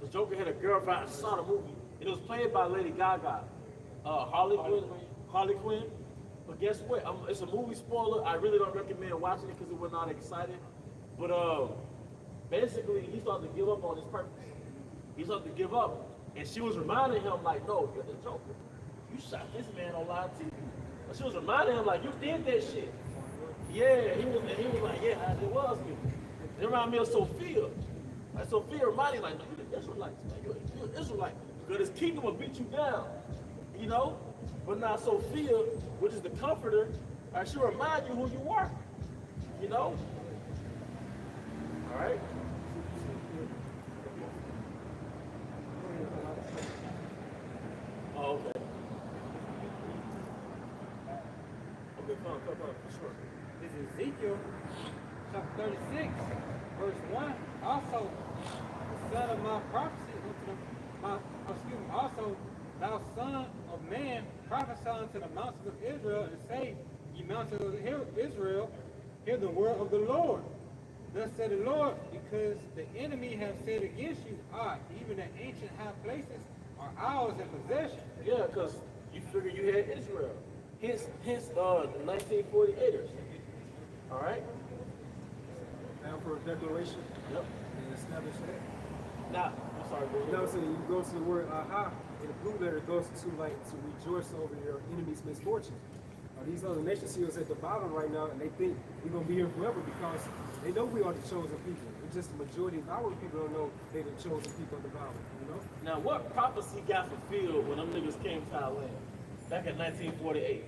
The Joker had a girlfriend. I saw the movie. And it was played by Lady Gaga. Harley Quinn. But guess what? It's a movie spoiler. I really don't recommend watching it because it was not exciting. But basically he started to give up on his purpose. He started to give up. And she was reminding him, like, no, you're the Joker. You shot this man on live TV. But she was reminding him, like, you did that shit. Yeah, he was like, yeah, it was me. It reminded me of Sophia. Like, Sophia reminded him, like, no, you're the Israelites, man. You're an Israelite. Because his kingdom will beat you down. You know? But now Sophia, which is the comforter, she'll remind you who you are. You know? All right? Oh, okay. Okay, come on, for sure. This is Ezekiel chapter 36, verse 1. Also, the son of my prophecy also, thou son of man, prophesy unto the mountains of Israel, and say, ye mountains of Israel, hear the word of the Lord. Thus said the Lord, because the enemy have said against you, even the ancient high places are ours in possession. Yeah, because you figure you had Israel. Hence the 1948ers. All right? Now for a declaration. Yep. And establish that. Now, I'm sorry, go ahead. You know what I'm saying? You go to the word aha, and the blue letter goes to like to rejoice over your enemy's misfortune. These other nation seals at the bottom right now, and they think we're gonna be here forever because they know we are the chosen people. It's just the majority of our people don't know they're the chosen people of the Bible, you know? Now, what prophecy got fulfilled when them niggas came to our land back in 1948?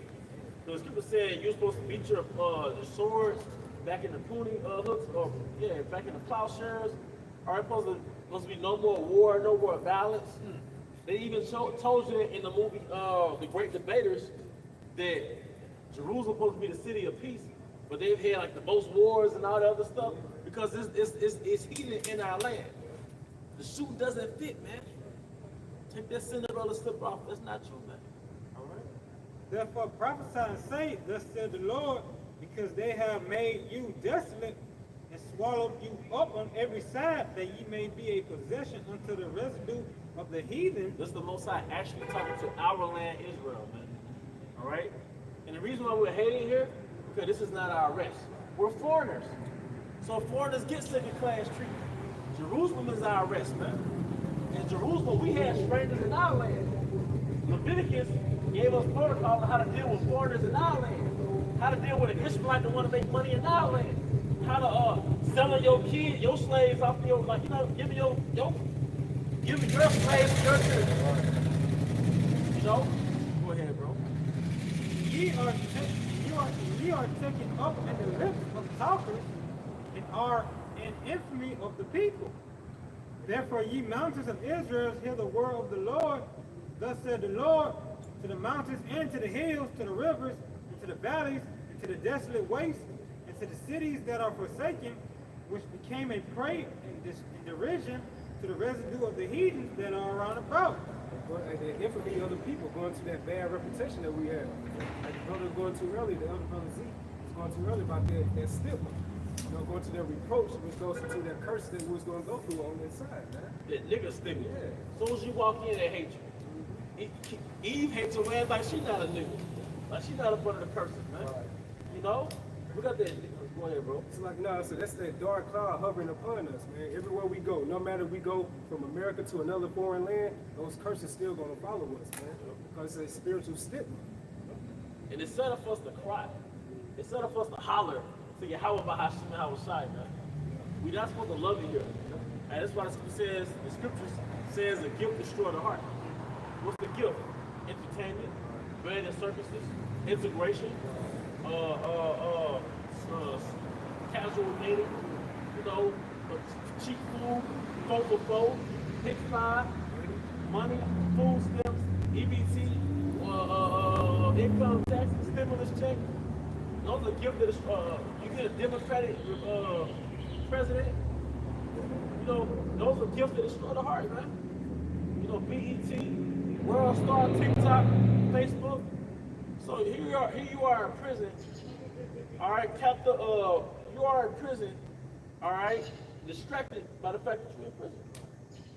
Because people said you're supposed to beat your the swords back in the pruning hooks, or back in the plowshares. All right, supposed to be no more war, no more violence. They even told you in the movie The Great Debaters that Jerusalem supposed to be the city of peace, but they've had like the most wars and all that other stuff because it's healing in our land. The shoe doesn't fit, man. Take that Cinderella slip off. That's not true, man. All right. Therefore prophesy and say, thus said the Lord, because they have made you desolate and swallowed you up on every side, that ye may be a possession unto the residue of the heathen. This is the Most High actually talking to our land, Israel, man. All right? And the reason why we're hating here, because this is not our rest. We're foreigners. So foreigners get second-class treatment. Jerusalem is our rest, man. In Jerusalem, we had strangers in our land. Leviticus gave us protocol on how to deal with foreigners in our land. How to deal with an Israelite that want to make money in our land. How to selling your kids, your slaves off your, like, you know, giving your slaves to your children. You know? Go ahead, bro. Ye are taken up in the lips of talkers, and are an infamy of the people. Therefore, ye mountains of Israel, hear the word of the Lord. Thus said the Lord, to the mountains and to the hills, to the rivers, and to the valleys, and to the desolate wastes, and to the cities that are forsaken, which became a prey and derision to the residue of the heathens that are around about. The infamy of the people going to that bad reputation that we have. Like the brother going too early, the other brother Z was going too early about that stigma. You know, going to their reproach, which goes into that curse that we was going to go through on that side, man. That nigga stigma. Yeah. As soon as you walk in, they hate you. Eve hates her man like she not a nigga. Like she not up under the curses, man. Right. You know? We got that. Go ahead, bro. It's like, no, so that's that dark cloud hovering upon us, man. Everywhere we go, no matter we go from America to another foreign land, those curses still going to follow us, man. Because it's a spiritual stigma. And it's set up for us to cry. It's set up for us to holler to Yahweh Bahashim and Hawashai, man. We're not supposed to love you here. And that's why the scriptures says a gift destroys the heart. What's the gift? Entertainment, bread and circuses, integration, casual dating, you know, cheap food, 4 pick 5, money, food stamps, EBT, income tax, stimulus check. Those are gifts that you get a Democratic president. You know, those are gifts that destroy the heart, man. You know, BET, World Star, TikTok, Facebook. So here you are in prison. All right, you are in prison. All right, distracted by the fact that you're in prison.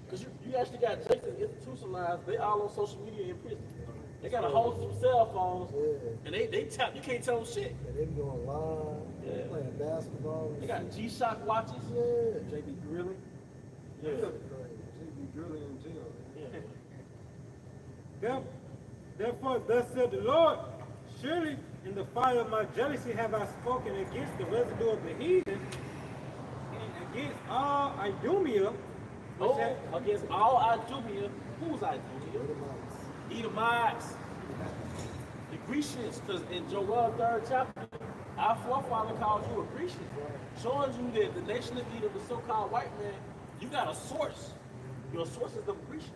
Because you actually got Jason institutionalized. They all on social media in prison. They got a whole some cell phones, and they tap. You can't tell them shit. They be online. Yeah. Playing basketball. They got G-Shock watches. Yeah. JB Grilling. Yeah. JB Grilling in jail. Yeah. Therefore, thus said the Lord, surely in the fire of my jealousy have I spoken against the residue of the heathen, and against all Idumea, which Oh, hath against all Idumea. Who's Idumea? Edomites. The Grecians, because in Joel 3rd chapter, our forefather called you a Grecian, showing you that the nation of Edom, the so-called white man, you got a source. Your source is the Grecians.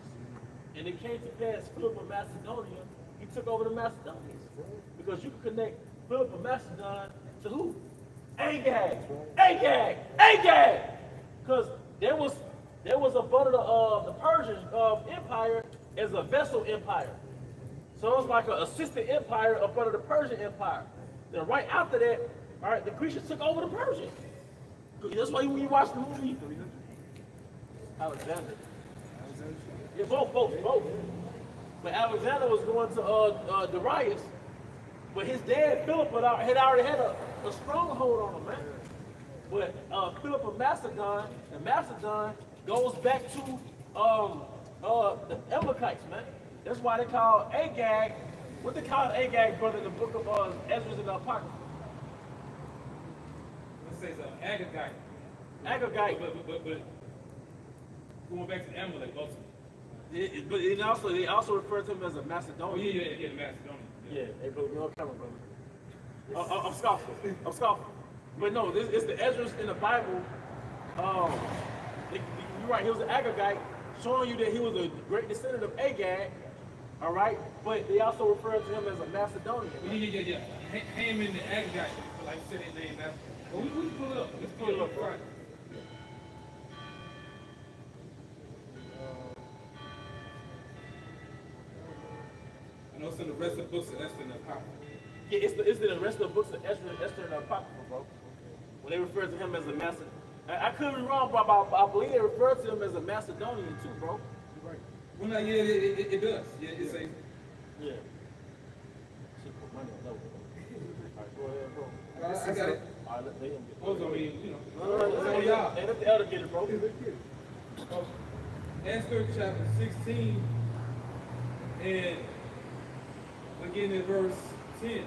And it came to pass, Philip of Macedonia, he took over the Macedonians. Because you can connect Philip of Macedon to who? Agag. Agag. Agag. Because there was a part of the Persian empire as a vessel empire. So it's like an assistant empire up under the Persian empire. Then right after that, all right, the Grecians took over the Persians. That's why when you watch the movie, Alexander. Yeah, both. But Alexander was going to Darius, but his dad Philip had already had a stronghold on him, man. But Philip of Macedon, and Macedon goes back to the Amalekites, man. That's why they call Agag. What they call Agag, brother, in the book of Ezra and the Apocrypha? Let's say it's Agagite. Agagite. But going back to Amalek also. But they also refer to him as a Oh Macedonian. yeah, Macedonian. Yeah, hey, bro, you're on camera, brother. I'm scoffing. But no, it's the Ezra's in the Bible. You're right, he was an Agagite, showing you that he was a great descendant of Agag, all right? But they also refer to him as a Macedonian. Yeah. Haman and Agagite, like you said his name now. Well, we can pull it up. Let's pull it up, bro. I know it's in the rest of the books of Esther and the Apocrypha. Yeah, it's the rest of the books of Esther and the Apocrypha, bro. When they refer to him as a Macedonian. I could be wrong, but I believe they refer to him as a Macedonian too, bro. Right. Well, no, yeah, it does. Yeah, it's a. Yeah. Should put money on that one. All right, go ahead, bro. I got it. All right, let them get it. Also, I mean, you know. No, y'all. Hey, let the elder get it, bro. Esther chapter 16, and again in verse 10.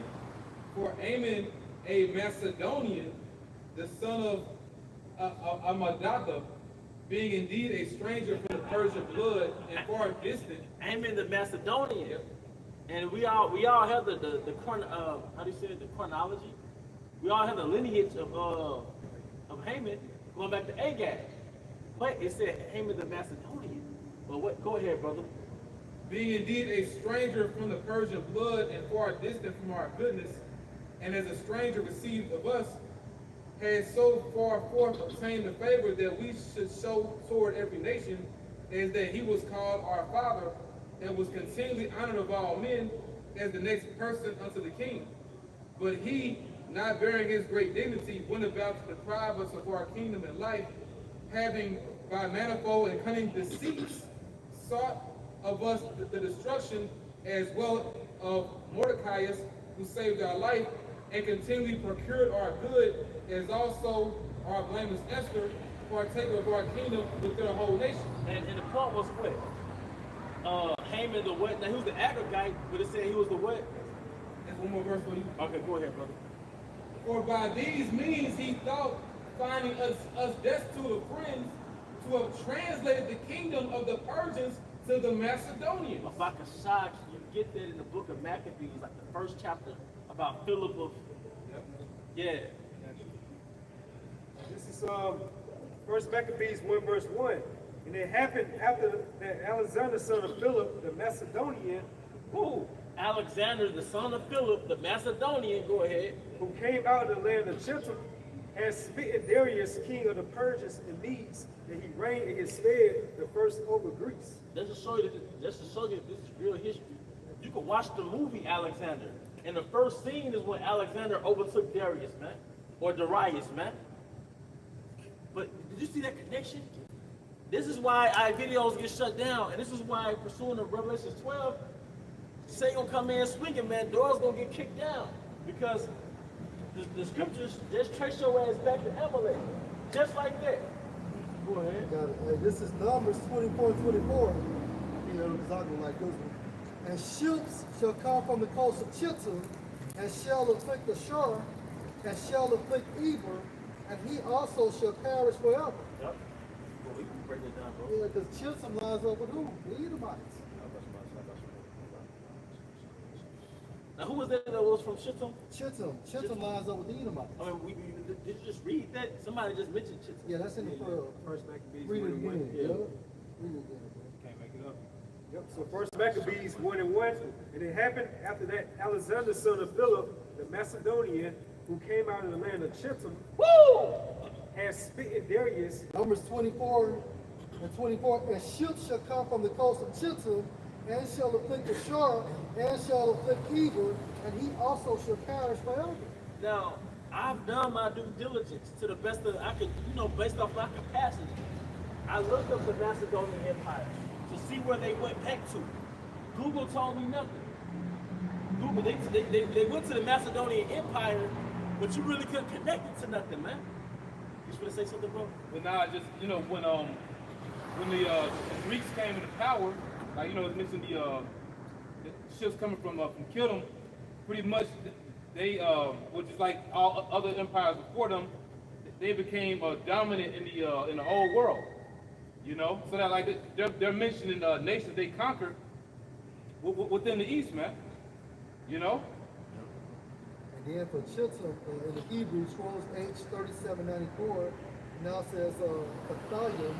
For Ammon, a Macedonian, the son of Amadatha, being indeed a stranger from the Persian blood and far distant. Ammon the Macedonian. And we all have the how do you say it, the chronology? We all have the lineage of Haman going back to Agag. But it said Haman the Macedonian. But what? Go ahead, brother. Being indeed a stranger from the Persian blood and far distant from our goodness, and as a stranger received of us, has so far forth obtained the favor that we should show toward every nation, as that he was called our father, and was continually honored of all men, as the next person unto the king. But he, not bearing his great dignity, went about to deprive us of our kingdom and life, having by manifold and cunning deceits sought of us the destruction, as well of Mordecai, who saved our life, and continually procured our good, as also our blameless Esther, partaker of our kingdom with their whole nation. And the point was what? Haman the what? Now he was the Agagite, but it said he was the what? That's one more verse for you. Okay, go ahead, brother. For by these means he thought, finding us destitute of friends, to have translated the kingdom of the Persians to the Macedonians. Abakashak, you get that in the book of Maccabees, like the first chapter about Philip of. Yeah. This is First Maccabees 1 verse 1. And it happened after that Alexander, son of Philip, the Macedonian, Who? Alexander, the son of Philip, the Macedonian, go ahead. who came out of the land of Chittim, had smitten Darius, king of the Persians and Medes, and he reigned and Spared the first over Greece. Just to show you that this is real history. You can watch the movie Alexander, and the first scene is when Alexander overtook Darius, man, or Darius, man. But did you see that connection? This is why our videos get shut down, and this is why pursuing of Revelation 12, Satan gonna come in swinging, man. Doors gonna get kicked down because the scriptures just trace your ass back to Amalek. Just like that. Go ahead. Got it. Hey, this is Numbers 24:24. You know, because I go like this one. And ships shall come from the coast of Chittim, and shall afflict the shore, and shall afflict Eber, and he also shall perish forever. Yep. Well, we can break it down, bro. Yeah, because Chittim lines up with who? The Edomites. Now, who was that was from Shittim? Chittim lines up with the Edomites. I mean, did you just read that? Somebody just mentioned Shittim. Yeah, that's in the pearl. First Maccabees Read 1 it and 1. again. Yeah. Yeah. Read it again. Can't make it up. Yep. So First Maccabees 1 and 1, and it happened after that Alexander, son of Philip, the Macedonian, who came out of the land of Chittim, had smitten Darius. Numbers 24:24. And ships shall come from the coast of Chittim, and shall afflict the shore, and shall afflict Eber, and he also shall perish forever. Now, I've done my due diligence to the best of I could, based off my capacity. I looked up the Macedonian Empire to see where they went back to. Google told me nothing. Google, they went to the Macedonian Empire, but you really couldn't connect it to nothing, man. You just want to say something, bro? But now, just when the Greeks came into power, like it's mentioned the ships coming from Chittim, pretty much they which is like all other empires before them, they became dominant in the whole world. So that like they're mentioning nations they conquered within the East, man. And then for Chittim, in the Hebrew, scrolls H3794, now says Battalion,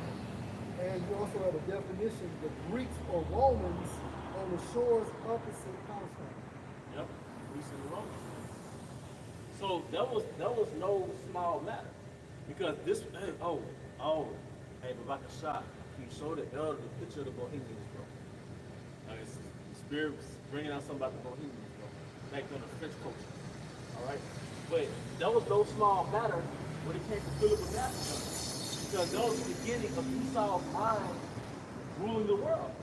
and you also have a definition, the Greeks or Romans on the shores opposite Palestine. Yep. Greece and Rome. So that was no small matter, because this hey Babaka Shah, you showed the elder the picture of the Bohemians, bro. Like it's Spirit's bringing out something about the Bohemians, bro, back on the French culture. All right, but that was no small matter when it came to Philip of Macedon, because that was the beginning of Esau's mind ruling the world.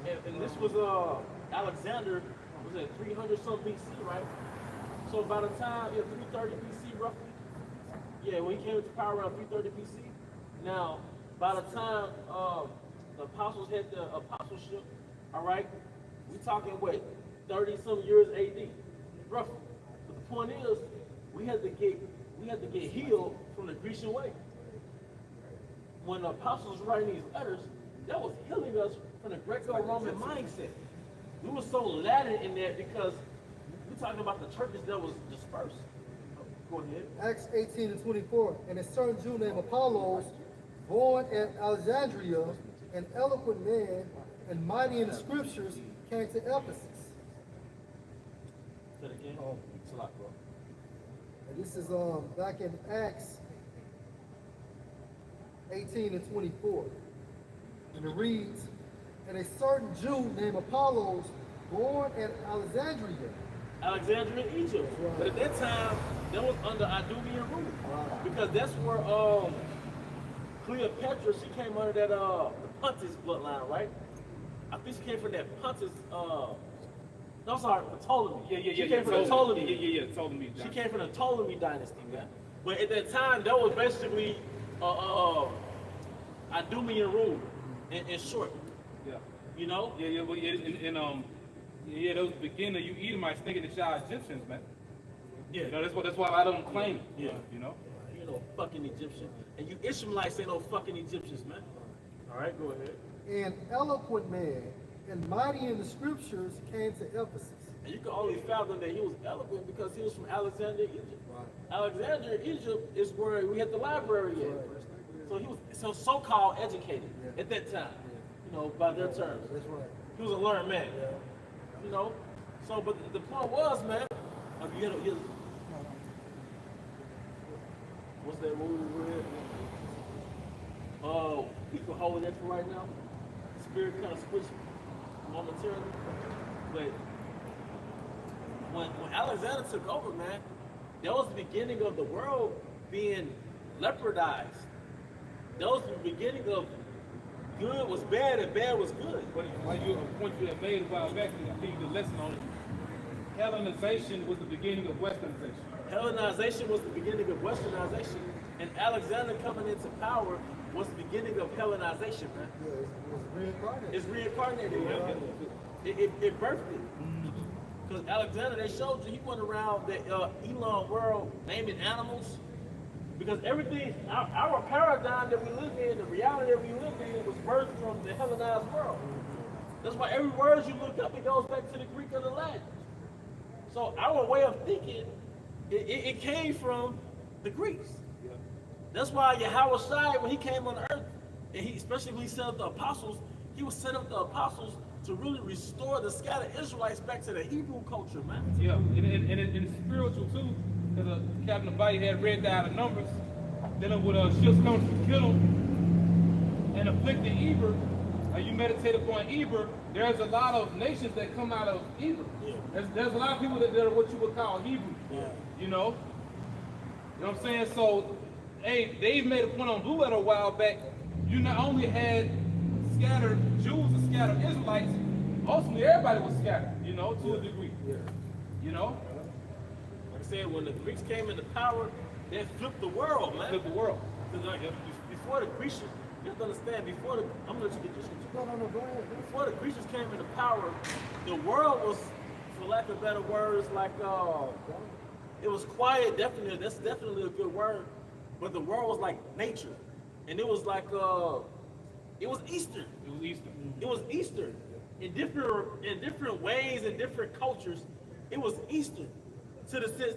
And this was Alexander, was it 300 some BC, right? So by the time 330 BC roughly, yeah, when he came into power around 330 BC. Now, by the time the apostles had the apostleship, all right, we talking what 30 some years AD, roughly. But the point is, we had to get healed from the Grecian way. When the apostles were writing these letters, that was healing us from the Greco-Roman mindset. We were so Latin in there because we're talking about the churches that was dispersed. Go ahead. Acts 18:24. And a certain Jew named Apollos, born at Alexandria, an eloquent man and mighty in the scriptures, came to Ephesus. Say it again. It's a lot, bro. And this is back in Acts 18:24. And it reads, and a certain Jew named Apollos, born at Alexandria. Alexandria, Egypt. Right. But at that time, that was under Idumean rule. Right. Because that's where Cleopatra, she came under that the Pontus bloodline, right? I think she came from that Pontus no, sorry, Ptolemy. She came from the Ptolemy. Ptolemy. She came from the Ptolemy dynasty, man. But at that time, that was basically Idumean rule, in short. Yeah. Yeah, but that was the beginning. You Edomites thinking that y'all Egyptians, man. Yeah. That's why I don't claim it. Yeah. You know. You know, fucking Egyptian. And you Ishmaelites ain't no fucking Egyptians, man. All right, go ahead. An eloquent man and mighty in the scriptures came to Ephesus. And you can only fathom that he was eloquent because he was from Alexandria, Egypt. Right. Alexandria, Egypt is where we had the library at. Right. So he was so-called educated at that time, by their terms. That's right. He was a learned man. Yeah. So, but the point was, man, what's that movie we read? We can hold that for right now. Spirit kind of switched momentarily. But when Alexander took over, man, that was the beginning of the world being leopardized. That was the beginning of good was bad and bad was good. But like you a point you had made a while back, I think the lesson on it. Hellenization was the beginning of Westernization. Hellenization was the beginning of Westernization, and Alexander coming into power was the beginning of Hellenization, man. Yeah, it was reincarnated. It's reincarnated, man. It birthed it. Because Alexander, they showed you, he went around the Elon world naming animals. Because everything, our paradigm that we live in, the reality that we live in, was birthed from the Hellenized world. That's why every word you look up, it goes back to the Greek or the Latin. So our way of thinking, it came from the Greeks. That's why Yahweh Shai, when he came on earth, and he, especially when he set up the apostles, he was set up the apostles to really restore the scattered Israelites back to the Hebrew culture, man. Yeah, and it's spiritual too, because Captain Abaya had read that out of Numbers, dealing with ships coming from Kittim and afflicting Eber. You meditate upon Eber, there's a lot of nations that come out of Eber. Yeah. There's a lot of people that are what you would call Hebrew. Yeah. You know? You know what I'm saying? So, hey, they even made a point on Blue Letter a while back. You not only had scattered Jews and scattered Israelites, ultimately everybody was scattered, you know, to a degree. Yeah. You know? Like I said, when the Greeks came into power, they flipped the world, man. Flipped the world. Because like, before the Grecians, you have to understand, before the, I'm gonna let you get this. No, go ahead. Before the Grecians came into power, the world was, for lack of better words, like it was quiet. Definitely, that's definitely a good word. But the world was like nature, and it was like it was Easter. It was Easter. It was Easter in different ways and different cultures. It was Easter to the sense.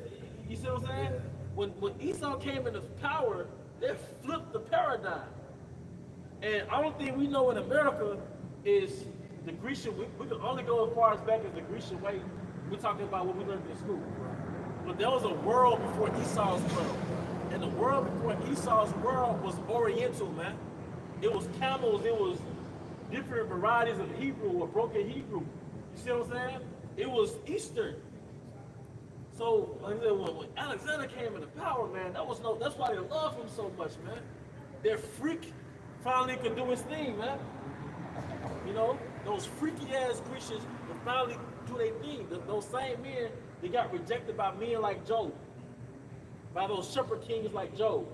You see what I'm saying? When Esau came into power, they flipped the paradigm. And I don't think we know in America is the Grecian. We can only go as far as back as the Grecian way. We're talking about what we learned in school. But there was a world before Esau's world. And the world before Esau's world was Oriental, man. It was camels, it was different varieties of Hebrew or broken Hebrew. You see what I'm saying? It was Eastern. So, like I said, when Alexander came into power, man, that's why they love him so much, man. Their freak finally could do his thing, man. You know, those freaky ass Grecians would finally do their thing. Those same men, they got rejected by men like Job, by those shepherd kings like Job,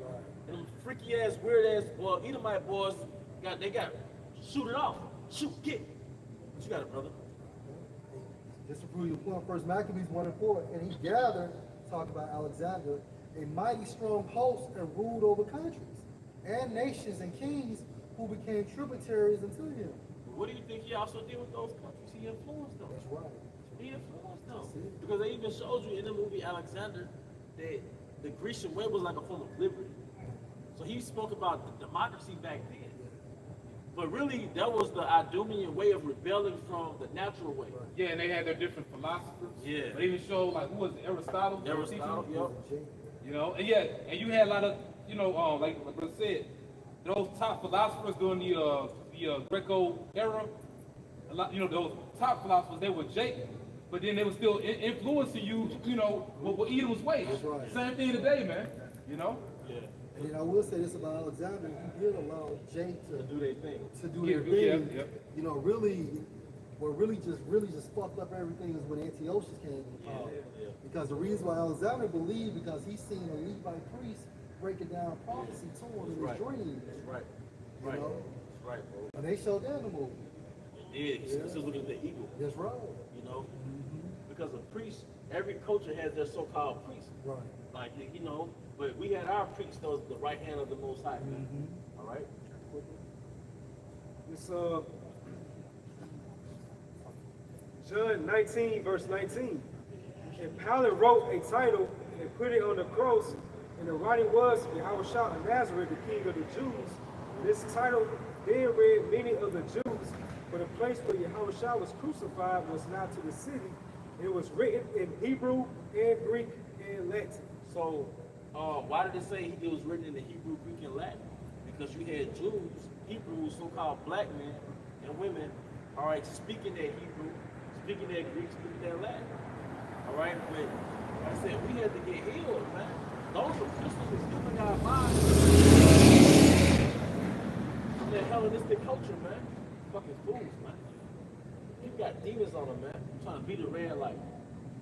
and them freaky ass, weird ass, Edomite boys they got shoot it off, get. What you got it, brother? Just to prove your point, First Maccabees 1:4, and he gathered, talk about Alexander, a mighty strong host and ruled over countries and nations and kings who became tributaries unto him. What do you think he also did with those countries? He influenced them. That's right. He influenced them. Because they even showed you in the movie Alexander that the Grecian way was like a form of liberty. So he spoke about the democracy back then. But really, that was the Idumean way of rebelling from the natural way. Yeah, and they had their different philosophers. Yeah. They even showed, like, who was it? Aristotle? Aristotle, yep. You know, and yeah, and you had a lot of, you know, like I said, those top philosophers during the Greco era, a lot, you know, those top philosophers, they were Jake, but then they were still influencing you, you know, what Edom's way. That's right. Same thing today, man. You know? Yeah. And then I will say this about Alexander, he did allow Jake To do their thing. to do their thing. Yeah. You know, what really just fucked up everything is when Antiochus came into power. Yeah. Because the reason why Alexander believed, because he's seen a Levite priest breaking down prophecy to him in his dreams. That's right. You Right. know? That's right, bro. And they showed that in the movie. Yeah, he's still looking at the eagle, That's right. you know? Because a priest, every culture has their so-called priest. Right. Like, you know, but we had our priest, that was the right hand of the Most High, man. All right? It's John 19, verse 19. And Pilate wrote a title and put it on the cross, and the writing was Yahushua of Nazareth, the King of the Jews. This title then read many of the Jews, for the place where Yahushua was crucified was not to the city. It was written in Hebrew and Greek and Latin. So, why did it say it was written in the Hebrew, Greek, and Latin? Because you had Jews, Hebrews, so-called black men and women, all right, speaking their Hebrew, speaking their Greek, speaking their Latin. All right, but like I said, we had to get healed, man. Those are Christians giving our minds from that Hellenistic culture, man. Fucking fools, man. You got demons on them, man. Trying to beat a red light.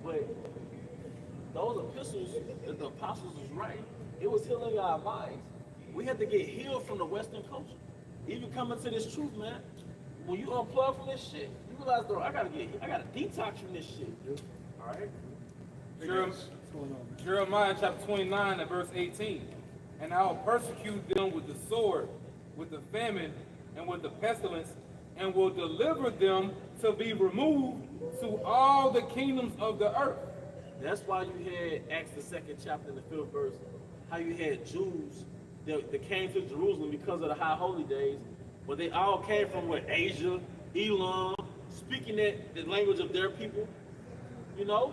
But those epistles that the apostles was writing, it was healing our minds. We had to get healed from the Western culture. Even coming to this truth, man. When you unplug from this shit, you realize, though, I gotta detox from this shit. All right. Jeremiah chapter 29 and verse 18. And I will persecute them with the sword, with the famine, and with the pestilence, and will deliver them to be removed to all the kingdoms of the earth. That's why you had Acts the 2nd chapter and the 5th verse, how you had Jews that came to Jerusalem because of the high holy days, but they all came from Asia, Elam, speaking the language of their people, you know?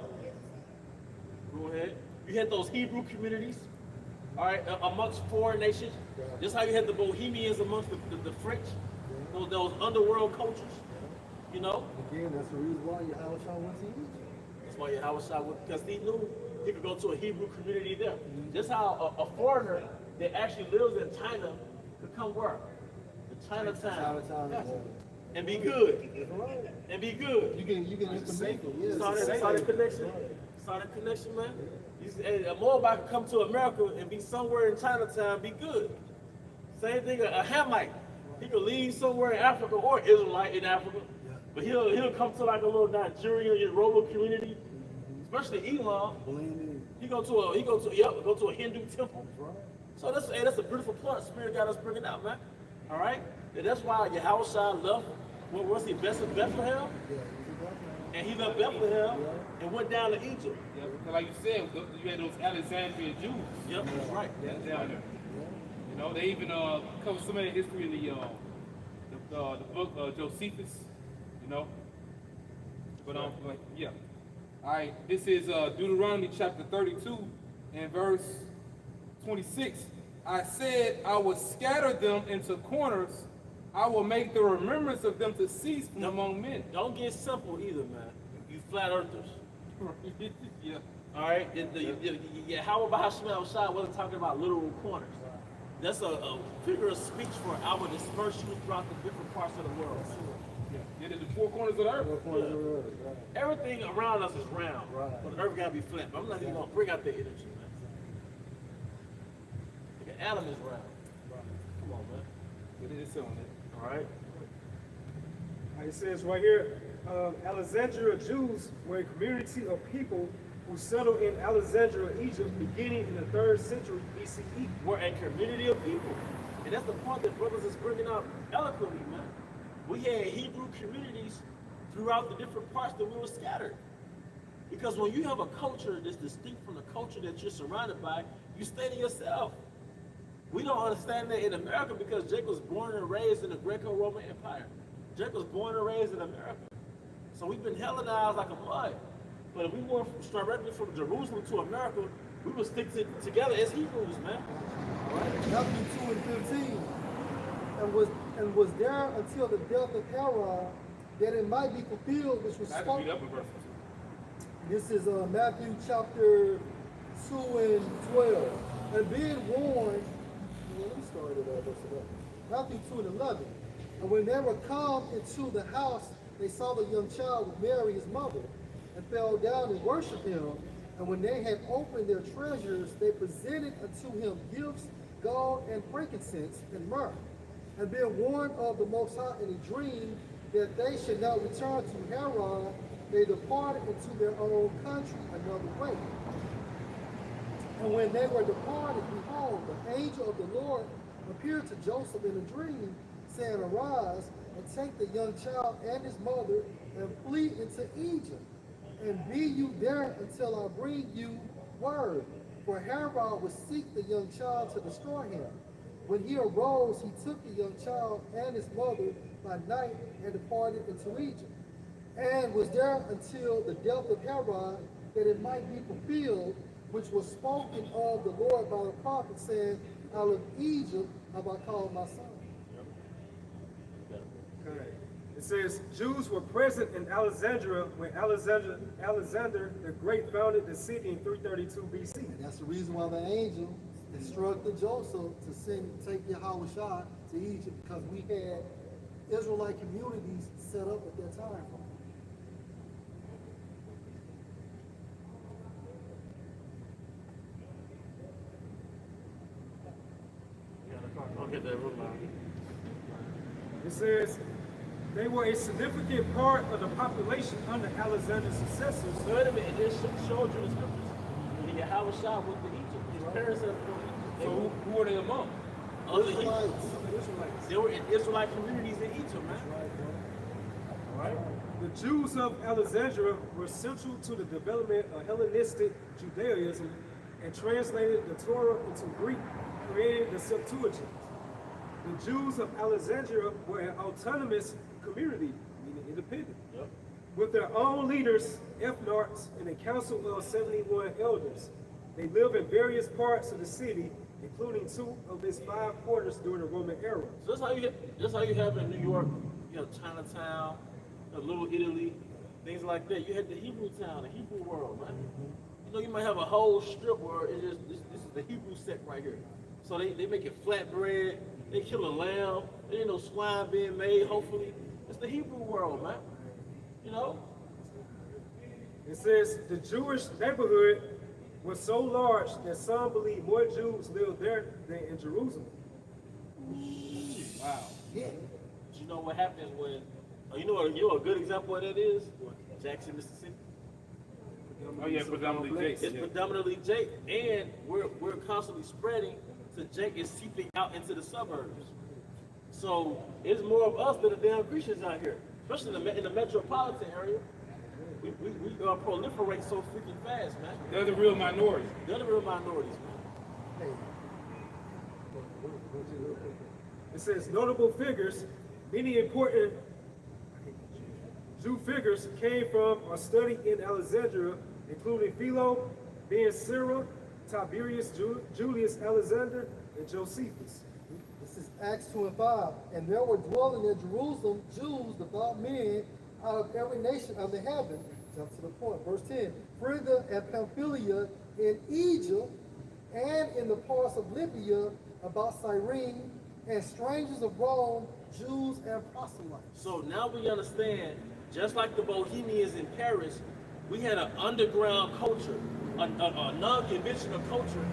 Go ahead. You had those Hebrew communities, all right, amongst foreign nations. Just how you had the Bohemians amongst the French, those underworld cultures, you know? Again, that's the reason why Yahushua went to Egypt. That's why Yahushua went, because he knew he could go to a Hebrew community there. Just how a foreigner that actually lives in China could come where? To Chinatown. Yes. And be good. And be good. You can intermingle. Yeah, Saw that connection? Saw that connection, man? A Moabite could come to America and be somewhere in Chinatown, be good. Same thing, a Hamite. He could leave somewhere in Africa or Israelite in Africa, but he'll come to like a little Nigerian Yoruba community, especially Elam. He go to a Hindu temple. So that's a beautiful point Spirit got us bringing out, man. All right, and that's why Yahushua left. What was he? Bethlehem. And he left Bethlehem and went down to Egypt. Yeah, because like you said, you had those Alexandrian Jews. Yep, that's right. Yeah, down there. You know, they even cover some of the history in the book Josephus. You know, but yeah. All right, this is Deuteronomy chapter 32 and verse 26. I said, I will scatter them into corners. I will make the remembrance of them to cease from among men. Don't get simple either, man. You flat earthers. Yeah. All right. How about Hashemah Shai wasn't talking about literal corners? That's a figure of speech for our dispersion throughout the different parts of the world. Yeah, the four corners of the earth. Right. Everything around us is round, but the earth gotta be flat. But I'm not even gonna bring out the energy, man. Like an atom is round. Come on, man. It is on it. All right. It says right here, Alexandria Jews were a community of people who settled in Alexandria, Egypt, beginning in the 3rd century BCE. We're a community of people. And that's the point that brothers is bringing up eloquently, man. We had Hebrew communities throughout the different parts that we were scattered. Because when you have a culture that's distinct from the culture that you're surrounded by, you stay to yourself. We don't understand that in America because Jacob was born and raised in the Greco-Roman Empire. Jacob was born and raised in America. So we've been Hellenized like a mud. But if we went directly from Jerusalem to America, we would stick together as Hebrews, man. All right. Matthew 2 and 15. And was there until the death of Herod, that it might be fulfilled, which was spoken. This is Matthew chapter 2 and 12. And being warned, let me start at verse 11. Matthew 2 and 11. And when they were come into the house, they saw the young child with Mary, his mother, and fell down and worshipped him. And when they had opened their treasures, they presented unto him gifts, gold and frankincense and myrrh. And being warned of the Most High in a dream that they should not return to Herod, they departed into their own country another way. And when they were departed, behold, the angel of the Lord appeared to Joseph in a dream, saying, Arise, and take the young child and his mother, and flee into Egypt. And be you there until I bring you word. For Herod would seek the young child to destroy him. When he arose, he took the young child and his mother by night and departed into Egypt. And was there until the death of Herod, that it might be fulfilled, which was spoken of the Lord by the prophet, saying, Out of Egypt have I called my son. Okay. It says, Jews were present in Alexandria when Alexander the Great founded the city in 332 BC. And that's the reason why the angel instructed Joseph to take Yahushua to Egypt, because we had Israelite communities set up at that time. never mind. It says, they were a significant part of the population under Alexander's successors. Wait a minute, it showed you the scriptures. When Yahweh Shah went to Egypt, his parents had to go to Egypt. So who are they among? Other Israelites. Israelites. They were in Israelite communities in Egypt, man. Right? The Jews of Alexandria were central to the development of Hellenistic Judaism and translated the Torah into Greek, creating the Septuagint. The Jews of Alexandria were an autonomous community, meaning independent, Yep. with their own leaders, ethnarchs, and a council of 71 elders. They live in various parts of the city, including 2 of its 5 quarters during the Roman era. So that's how you have in New York, you know, Chinatown, Little Italy, things like that. You had the Hebrew town, the Hebrew world, man. You know, you might have a whole strip where it is this is the Hebrew sect right here. So they make it flatbread, they kill a lamb, there ain't no swine being made, hopefully. It's the Hebrew world, man. You know? It says the Jewish neighborhood was so large that some believe more Jews lived there than in Jerusalem. Wow. Do you know what happens when, you know a good example of that is? Jackson, Mississippi. Oh yeah, predominantly Jakes. It's predominantly Jake, and we're constantly spreading to Jake is seeping out into the suburbs. So it's more of us than the damn Christians out here, especially in the metropolitan area. We proliferate so freaking fast, man. They're the real minority. They're the real minorities, man. It says notable figures, many important Jew figures came from or studied in Alexandria, including Philo, Ben Sira, Tiberius Julius Alexander, and Josephus. This is Acts 2 and 5. And there were dwelling in Jerusalem Jews, devout men, out of every nation under heaven. Jump to the point. Verse 10. Phrygia and Pamphylia in Egypt, and in the parts of Libya about Cyrene, and strangers of Rome, Jews and proselytes. So now we understand, just like the Bohemians in Paris, we had an underground culture, a non-conventional culture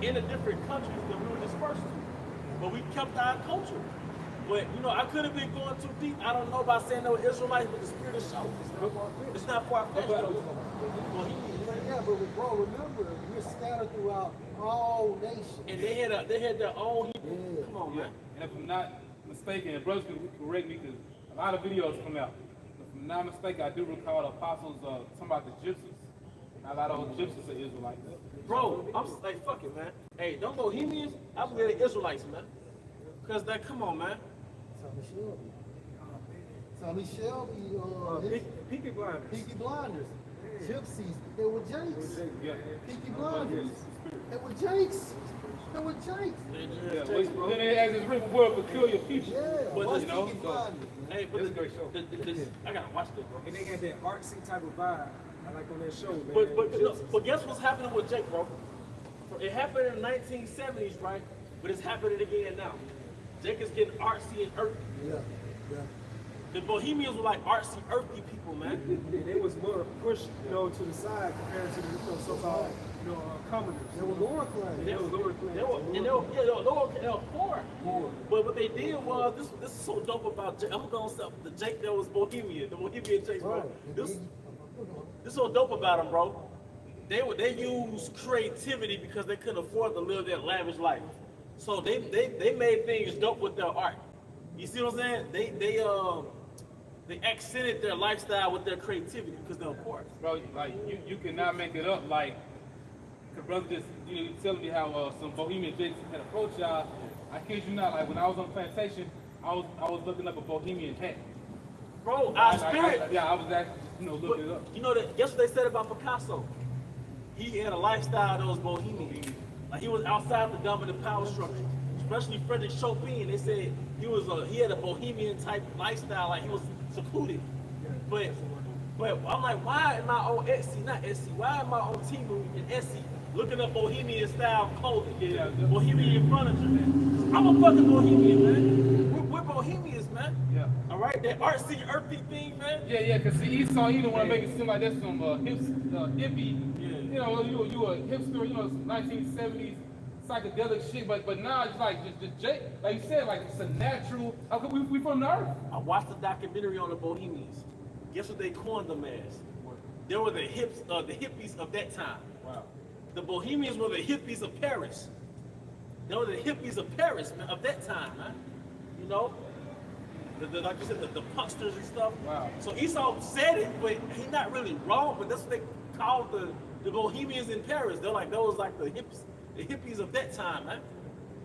in the different countries that we were dispersed to. But we kept our culture. But, you know, I could have been going too deep. I don't know about saying they were Israelites, but the Spirit is showing. It's not far-fetched. Yeah, but bro, remember, we're scattered throughout all nations. And they had their own Hebrew. Yeah. Come on, man. And if I'm not mistaken, and brothers can correct me because a lot of videos come out. If I'm not mistaken, I do recall the apostles talking about the gypsies. A lot of those gypsies are Israelites. Bro, I'm like, fuck it, man. Hey, them Bohemians, I believe they're Israelites, man. Because that, come on, man. Tommy Shelby, Peaky Blinders. Peaky Blinders, Gypsies, they were Jakes. Yeah. Peaky Blinders, they were Jakes. They were Jakes. Yeah, then they as it's written, we're a peculiar people. Yeah, But watch you know, Peaky so- Blinders. Hey, but This is a great show. I gotta watch this, bro. And they got that artsy type of vibe I like on that show, man. But guess what's happening with Jake, bro? It happened in the 1970s, right? But it's happening again now. Jake is getting artsy and earthy. Yeah, yeah. The Bohemians were like artsy, earthy people, man. And they was more pushed, to the side compared to the so-called, commoners. They were lower class. They were, lower class. they were poor. But what they did was, this is so dope about Jake. I'm gonna say the Jake that was Bohemian, the Bohemian Jake, bro. This is so dope about them, bro. They use creativity because they couldn't afford to live that lavish life. So they made things dope with their art. You see what I'm saying? They accented their lifestyle with their creativity because they were poor. Bro, like you cannot make it up. Like the brother just you telling me how some Bohemian Jakes had approached y'all. I kid you not. Like when I was on plantation, I was looking up a Bohemian hat. Bro, our spirit. I was actually looking it up. You know that? Guess what they said about Picasso? He had a lifestyle that was bohemian. Like he was outside the dominant power structure. Especially Frederick Chopin, they said he had a bohemian type lifestyle, like he was secluded. But I'm like, why am I on Etsy? Why am I on Temu and Etsy looking up bohemian style clothing, bohemian furniture, man? I'm a fucking bohemian, man. We're bohemians, man. Yeah. All right, that artsy, earthy thing, man. Yeah, because see, Esau, you don't want to make it seem like that's some hippie. Yeah. You a hipster, 1970s, psychedelic shit, but now it's like just like you said, like it's a natural. Okay, we from the earth. I watched the documentary on the Bohemians. Guess what they coined them as? They were the hippies of that time. Wow. The Bohemians were the hippies of Paris. They were the hippies of Paris, man, of that time, man. You know, like you said, the punksters and stuff. Wow. So Esau said it, but he's not really wrong. But that's what they called the Bohemians in Paris. They're like those like the hippies of that time, man.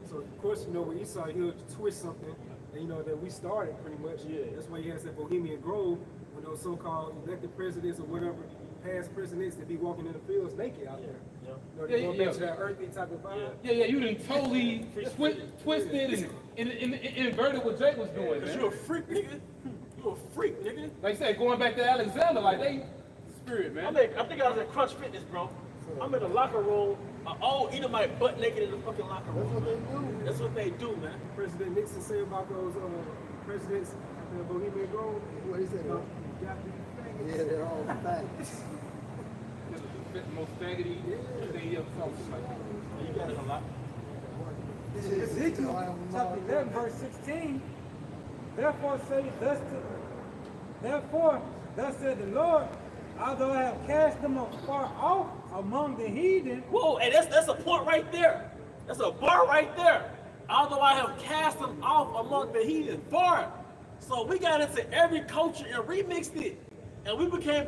So of course, you know, when Esau, he'll twist something, and you know that we started pretty much. Yeah. That's why he has that Bohemian Grove, when those so-called elected presidents or whatever, past presidents, that be walking in the fields naked out there. Yeah. You know, they go back to that earthy type of vibe. Yeah, you done totally twisted and inverted what Jake was doing, Cause man. you a freak, nigga. You a freak, nigga. Like I said, going back to Alexander, like they spirit, man. I think I was at Crunch Fitness, bro. I'm in the locker room. An old Edomite butt naked in the fucking locker That's room. what they do. That's what they do, man. President Nixon said about those presidents after the Bohemian Grove. What he said? You got to be faggots. Yeah, they're all facts. The most faggoty thing you ever saw. You got it a lot. Ezekiel chapter 11, verse 16. Therefore thus said the Lord, although I have cast them afar off among the heathen. Whoa, and that's a point right there. That's a bar right there. Although I have cast them off among the heathen, bar. So we got into every culture and remixed it, and we became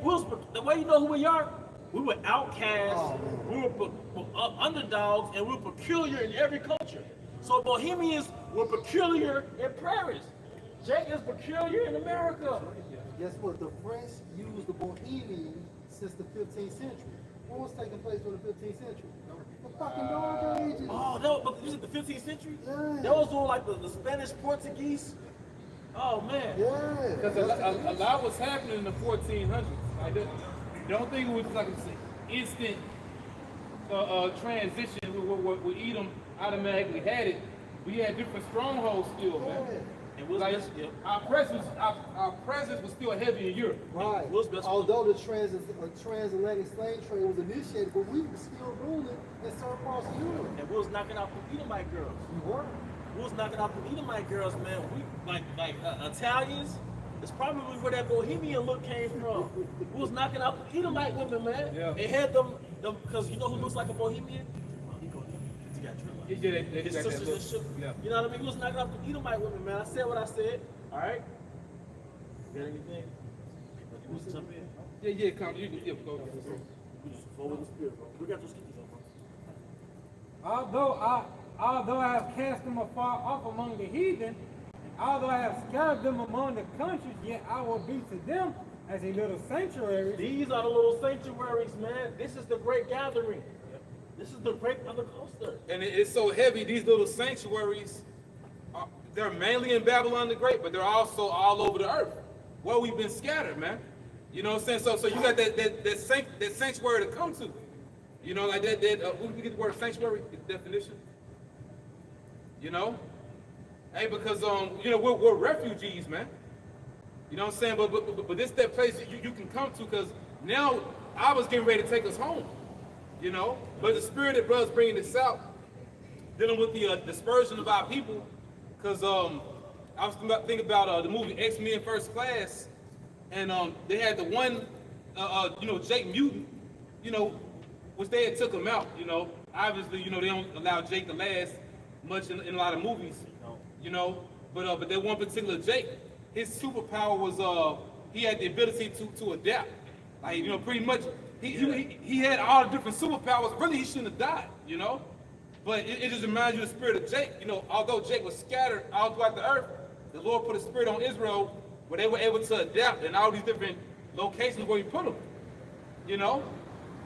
the way you know who we are. We were outcasts, we were underdogs, and we were peculiar in every culture. So Bohemians were peculiar in Paris. Jake is peculiar in America. Guess what? The French used the Bohemian since the 15th century. What was taking place during the 15th century? The fucking Dark Ages. Oh, was it the 15th century? Yeah. That was doing like the Spanish, Portuguese. Oh man. Yeah. Because a lot was happening in the 1400s. Like, don't think it was like an instant transition with Edom automatically had it. We had different strongholds still, man. And Will's Like, best, yeah. our presence was still heavy in Europe. Right. Will's best Although the transatlantic slave trade was initiated, but we were still ruling in certain parts of Europe. And Will's knocking out the Edomite girls. We were. Will's knocking out the Edomite girls, man. We like Italians. It's probably where that Bohemian look came from. We was knocking out the Edomite women, man. Yeah. They had them because you know who looks like a Bohemian? He got dreadlocks. Yeah, they His got that sisters look. and shit. Yeah. You know what I mean? We was knocking out the Edomite women, man. I said what I said. All right. You got anything? You want to jump in? Yeah, come. You go. We just flow with the spirit, bro. We got those skitties on, bro. Although I have cast them afar off among the heathen, although I have scattered them among the countries, yet I will be to them as a little sanctuary. These are the little sanctuaries, man. This is the great gathering. This is the great Pentecoster. And it's so heavy. These little sanctuaries, they're mainly in Babylon the Great, but they're also all over the earth, where we've been scattered, man. You know what I'm saying? So you got that sanctuary to come to. You know, like that. Where did we get the word sanctuary? The definition. You know, hey, because you know, we're refugees, man. You know what I'm saying? But this that place that you can come to, because now I was getting ready to take us home. You know, but the Spirit of brothers bringing this out, dealing with the dispersion of our people, because I was thinking about the movie X-Men First Class, and they had the one, you know, Jake Mutant, you know, which they had took him out. You know, obviously, you know, they don't allow Jake to last much in a lot of movies, you know, but that one particular Jake, his superpower was he had the ability to adapt. Like, you know, pretty much he had all the different superpowers. Really, he shouldn't have died, you know. But it just reminds you of the spirit of Jake. You know, although Jake was scattered all throughout the earth, the Lord put a spirit on Israel where they were able to adapt in all these different locations where he put them. You know,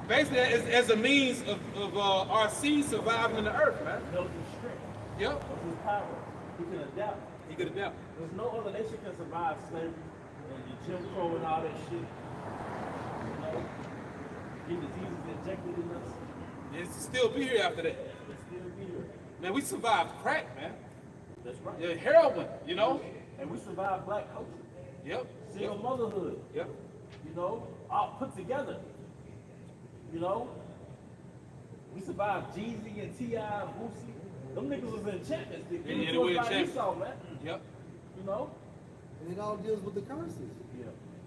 basically as a means of our seed surviving in the earth, man. That was his strength. Yep. That was his power. He can adapt. He could adapt. There's no other nation can survive slavery and the Jim Crow and all that shit. You know, get diseases injected in us. And to still be here after that. Let's still be here. Man, we survived crack, man. That's right. Yeah, heroin, you know. And we survived black culture. Yep. Single motherhood. Yep. You know, all put together. You know, We survived Jeezy and T.I. and Boosie. Them niggas was in champions. Yeah, they were in champions. Esau, man. Yep. You know? And it all deals with the curses. Yeah.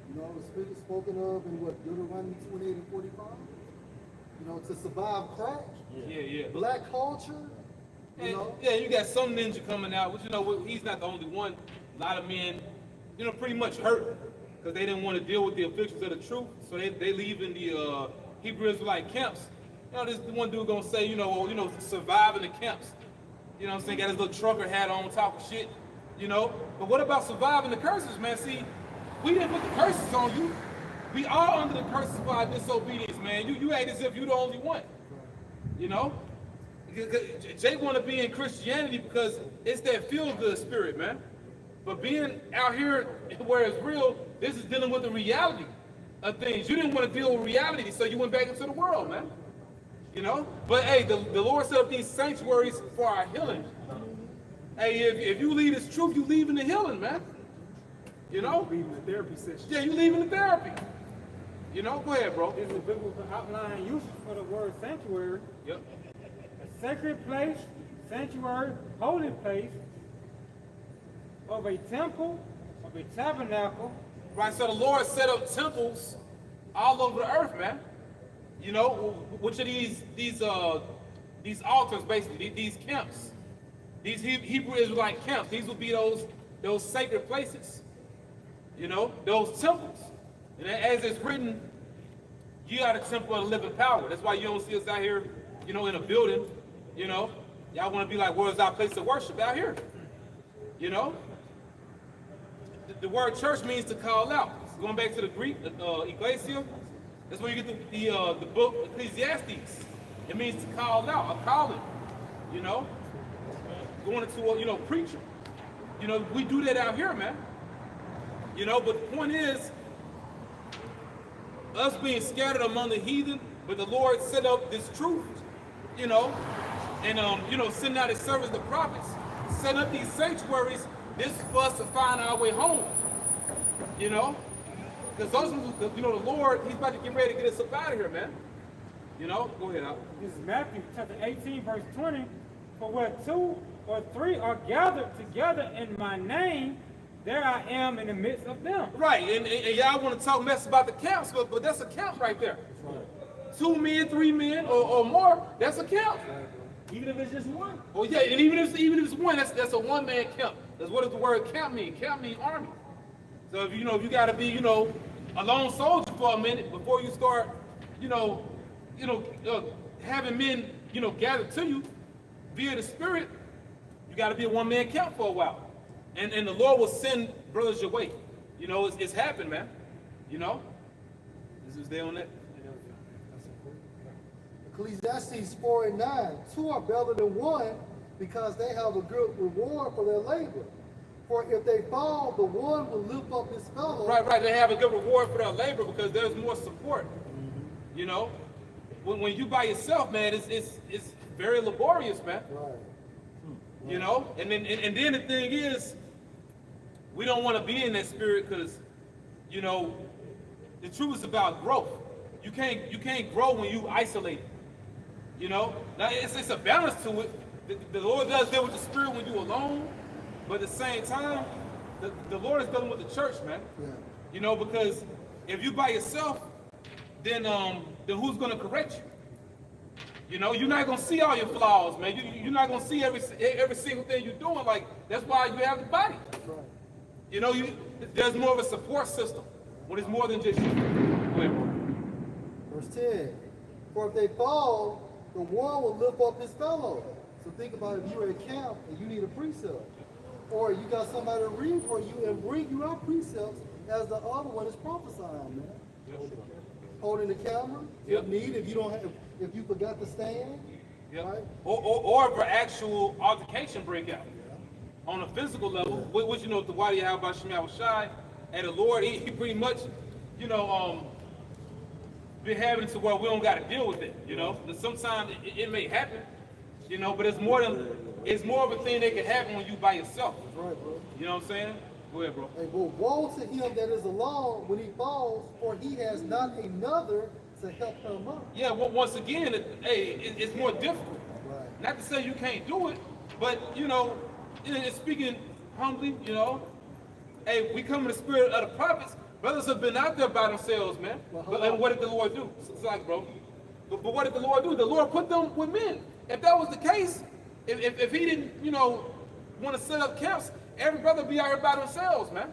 You know, it's spoken of in what, Deuteronomy 28 and 45? You know, to survive crack, Yeah. black culture, you And, know. yeah, you got some ninja coming out, which, you know, he's not the only one. A lot of men, you know, pretty much hurt because they didn't want to deal with the afflictions of the truth. So they leave in the Hebrew Israelite camps. You know, this one dude gonna say, survive in the camps. You know what I'm saying? Got his little trucker hat on, talking shit. You know, but what about surviving the curses, man? See, we didn't put the curses on you. We are under the curses for our disobedience, man. You act as if you're the only one. You know? Jay want to be in Christianity because it's that feel-good spirit, man. But being out here where it's real, this is dealing with the reality of things. You didn't want to deal with reality, so you went back into the world, man. You know? But hey, the Lord set up these sanctuaries for our healing. Hey, if you leave this truth, you leave in the healing, man. You know? Leaving the therapy session. Yeah, you leave in the therapy. You know? Go ahead, bro. Is a biblical outline usage for the word sanctuary. Yep. A sacred place, sanctuary, holy place, of a temple, of a tabernacle. Right, so the Lord set up temples all over the earth, man. You know, which are these altars, basically, these camps, these Hebrew Israelite camps. These will be those sacred places. You know, those temples. And as it's written, you are the temple of the living power. That's why you don't see us out here, you know, in a building. You know, y'all want to be like, where's our place of worship out here? You know, the word church means to call out. Going back to the Greek, ecclesia, that's where you get the book Ecclesiastes. It means to call out, a calling. You know, going into preaching. You know, we do that out here, man. You know, but the point is, us being scattered among the heathen, but the Lord set up this truth, you know, and sending out his servants, the prophets, setting up these sanctuaries. This is for us to find our way home. You know, because the Lord, he's about to get ready to get us up out of here, man. You know, go ahead, Al. This is Matthew chapter 18, verse 20. For where 2 or 3 are gathered together in my name, there I am in the midst of them. Right, and y'all want to talk mess about the camps, but that's a camp right there. 2 men, 3 men, or more, that's a camp. Even if it's just one. Oh yeah, and even if it's one, that's a one-man camp. That's what does the word camp mean? Camp means army. So if you got to be a lone soldier for a minute before you start having men gathered to you via the Spirit, you got to be a one-man camp for a while. And the Lord will send brothers your way. You know, it's happened, man. You know? Is there on that? Ecclesiastes 4 and 9, 2 are better than 1 because they have a good reward for their labor. For if they fall, the one will lift up his fellow. Right. They have a good reward for their labor because there's more support. You know? When you by yourself, man, it's very laborious, man. Right. You know? And then the thing is, we don't want to be in that spirit because, the truth is about growth. You can't grow when you isolate. You know? Now it's a balance to it. The Lord does deal with the spirit when you're alone, but at the same time, the Lord is dealing with the church, man. Yeah. You know, because if you by yourself, then who's gonna correct you? You know, you're not gonna see all your flaws, man. You're not gonna see every single thing you're doing. Like, that's why you have the body. That's right. You know, there's more of a support system when it's more than just you. Go ahead, bro. Verse 10, for if they fall, the one will lift up his fellow. So think about if you're at camp and you need a precept, or you got somebody to read for you and bring you out precepts as the other one is prophesying, man. Yep. Holding the camera, Yep. if need, if you forgot to stand, Yep. right? Or if an actual altercation break out on a physical level, which the why you have about Shema was shy, and the Lord, he pretty much, been having it to where we don't got to deal with it. And sometimes it may happen, but it's more of a thing that can happen when you by yourself. That's right, bro. You know what I'm saying? Go ahead, bro. Hey, well, woe to him that is alone when he falls, for he has not another to help him out. Yeah, well, once again, it's more difficult. Right. Not to say you can't do it, but you know, it's speaking humbly, you know. Hey, we come in the spirit of the prophets. Brothers have been out there by themselves, man. Well, But what did the Lord do? It's like, bro. But what did the Lord do? The Lord put them with men. If that was the case, if he didn't, you know, want to set up camps, every brother be out here by themselves, man.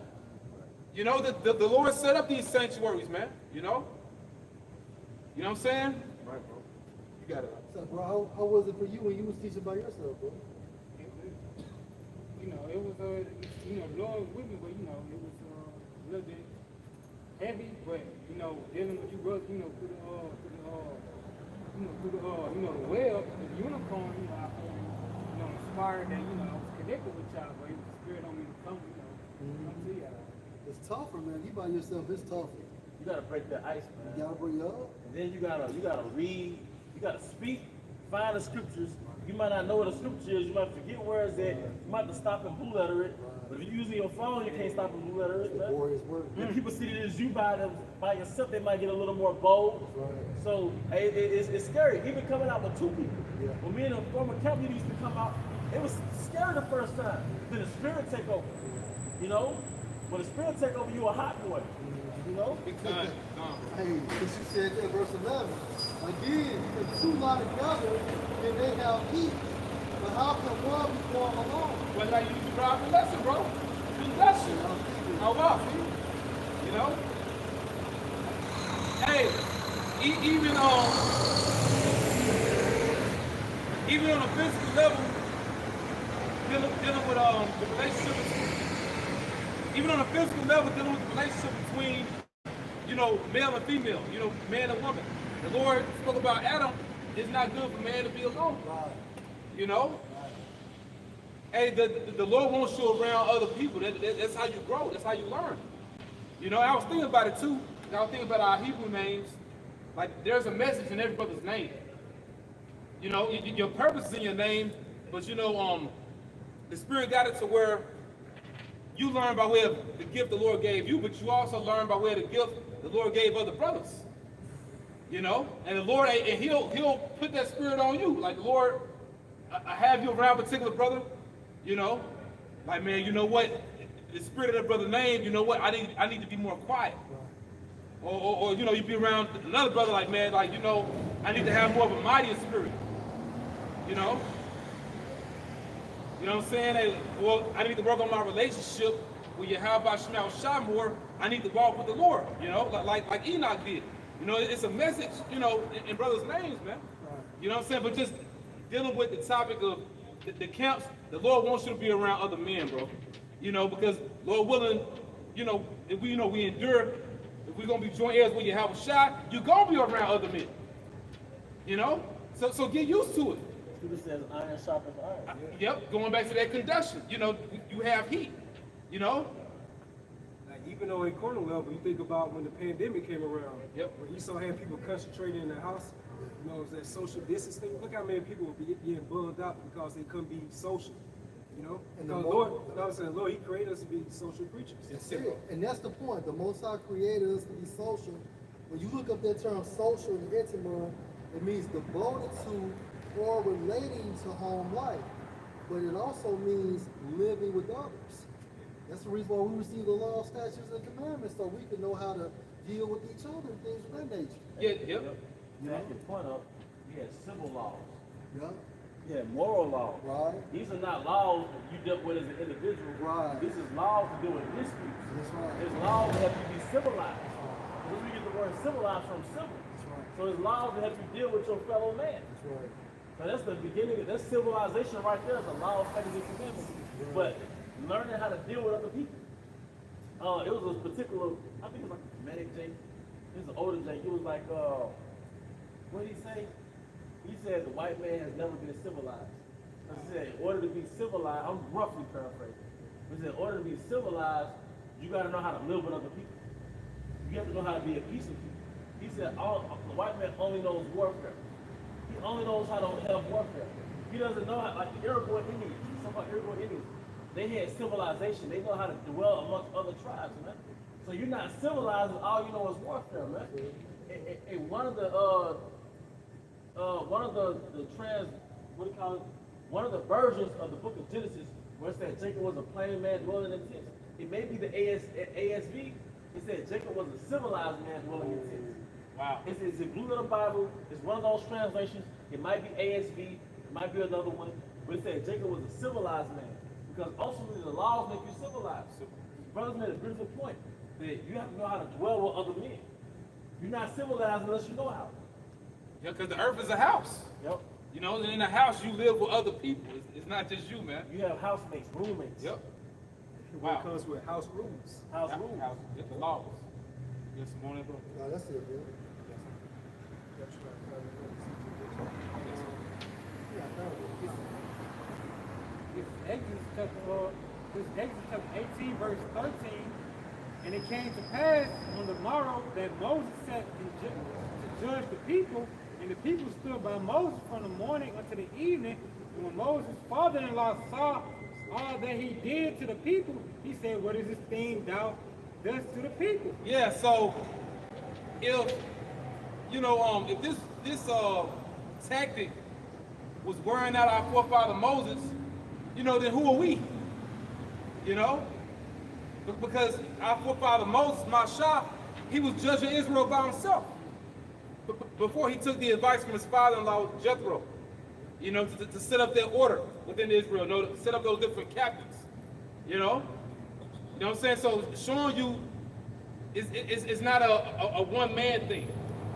You know, the Lord set up these sanctuaries, man. You know? You know what I'm saying? Right, bro. You got it. So, bro, how was it for you when you was teaching by yourself, bro? You know, it was you know, the Lord was with me, but you know, it was a little bit heavy, but you know, dealing with you brothers, you know, through the the web, the unicorn, you know, I feel, you know, inspired that, you know, I was connected with y'all, but it was the spirit on me to come, you know, come to y'all. It's tougher, man. You by yourself, it's tougher. You gotta break the ice, man. You gotta bring it up. And then you gotta read, you gotta speak, find the scriptures. You might not know what a scripture is, you might forget where it's at, you might have to stop and blue letter it. But if you're using your phone, you can't stop and blue letter it, man. Warriors work. When people see that it's you by yourself, they might get a little more bold. Right. So it's scary. Even coming out with two people. Yeah. When me and a former camp leader used to come out, it was scary the first time. Then the spirit take over. You know? When the spirit take over, you a hot boy. You know? Hey, because you said that verse 11. Again, if two lie together, then they have heat. But how can one be formed alone? Well, like you drive the lesson, bro. The lesson. Oh, wow, see? You know? Hey, even on a physical level, dealing with the relationship, even on a physical level, dealing with the relationship between, you know, male and female, you know, man and woman. The Lord spoke about Adam. It's not good for man to be alone. You know? Hey, the Lord wants you around other people. That's how you grow. That's how you learn. You know, I was thinking about it too. I was thinking about our Hebrew names. Like, there's a message in every brother's name. You know, your purpose is in your name, but you know, the Spirit got it to where you learn by way of the gift the Lord gave you, but you also learn by way of the gift the Lord gave other brothers. You know, and the Lord, and He'll put that Spirit on you. Like, the Lord, I have you around a particular brother. You know, like, man, you know what? The spirit of that brother name, you know what? I need to be more quiet. Or you know, you be around another brother, like, man, like, you know, I need to have more of a mighty spirit. You know? You know what I'm saying? Hey, well, I need to work on my relationship with Yahweh Shemel Shah more. I need to walk with the Lord, you know, like Enoch did. You know, it's a message, you know, in brothers' names, man. You know what I'm saying? But just dealing with the topic of the camps, the Lord wants you to be around other men, bro. You know, because Lord willing, you know, if we endure, if we're gonna be joint heirs with Yahweh Shah, you're gonna be around other men. You know? So get used to it. Scripture says iron sharpens iron. Yep, going back to that conduction. You know, you have heat. You know? Like, even on a corner level, you think about when the pandemic came around. Yep. When you saw had people concentrating in the house, you know, it's that social distancing. Look how many people were being bugged out because they couldn't be social. You know? And the the Lord, you know what I'm saying? Lord, He created us to be social creatures. That's it. And that's the point. The Most High created us to be social. When you look up that term social in the etymology, it means devoted to or relating to home life. But it also means living with others. That's the reason why we receive the law, statutes, and commandments, so we can know how to deal with each other and things of that nature. Yeah, yep. You have your point up. You had civil laws. Yeah. You had moral laws. Right. These are not laws that you dealt with as an individual. Right. This is laws to deal with disputes. That's right. There's laws that have to be civilized. Because we get the word civilized from civil. That's right. So there's laws that have to deal with your fellow man. That's right. So that's the beginning. That's civilization right there. The laws, statutes, and commandments. But learning how to deal with other people. It was a particular, I think it was like a medic Jake. He was an older Jake. He was like, what did he say? He said the white man has never been civilized. He said, in order to be civilized, I'm roughly paraphrasing. He said, in order to be civilized, you got to know how to live with other people. You have to know how to be at peace with people. He said, the white man only knows warfare. He only knows how to have warfare. He doesn't know how, like the Iroquois Indians, some of Iroquois Indians, they had civilization. They know how to dwell amongst other tribes, man. So you're not civilized, and all you know is warfare, man. A one of the what do you call it? One of the versions of the book of Genesis where it said Jacob was a plain man dwelling in tents. It may be the ASV. It said Jacob was a civilized man dwelling in tents. Wow. It's a Blue Letter Bible. It's one of those translations. It might be ASV. It might be another one. But it said Jacob was a civilized man. Because ultimately the laws make you civilized. Brothers made a beautiful point that you have to know how to dwell with other men. You're not civilized unless you know how. Yeah, because the earth is a house. Yep. You know, and in a house you live with other people. It's not just you, man. You have housemates, roommates. Yep. When it comes with house rules. House rules. It's the laws. Yes, morning, bro. No, that's it, bro. This Exodus chapter 18, verse 13. And it came to pass on the morrow that Moses sat to judge the people, and the people stood by Moses from the morning until the evening. And when Moses' father-in-law saw all that he did to the people, he said, "What is this thing thou dost to the people?" Yeah, so if you know, if this tactic was wearing out our forefather Moses, you know, then who are we? You know? Because our forefather Moses, Mashah, he was judging Israel by himself. Before he took the advice from his father-in-law, Jethro, you know, to set up their order within Israel, you know, to set up those different captains, you know? You know what I'm saying? So showing you it's not a one-man thing.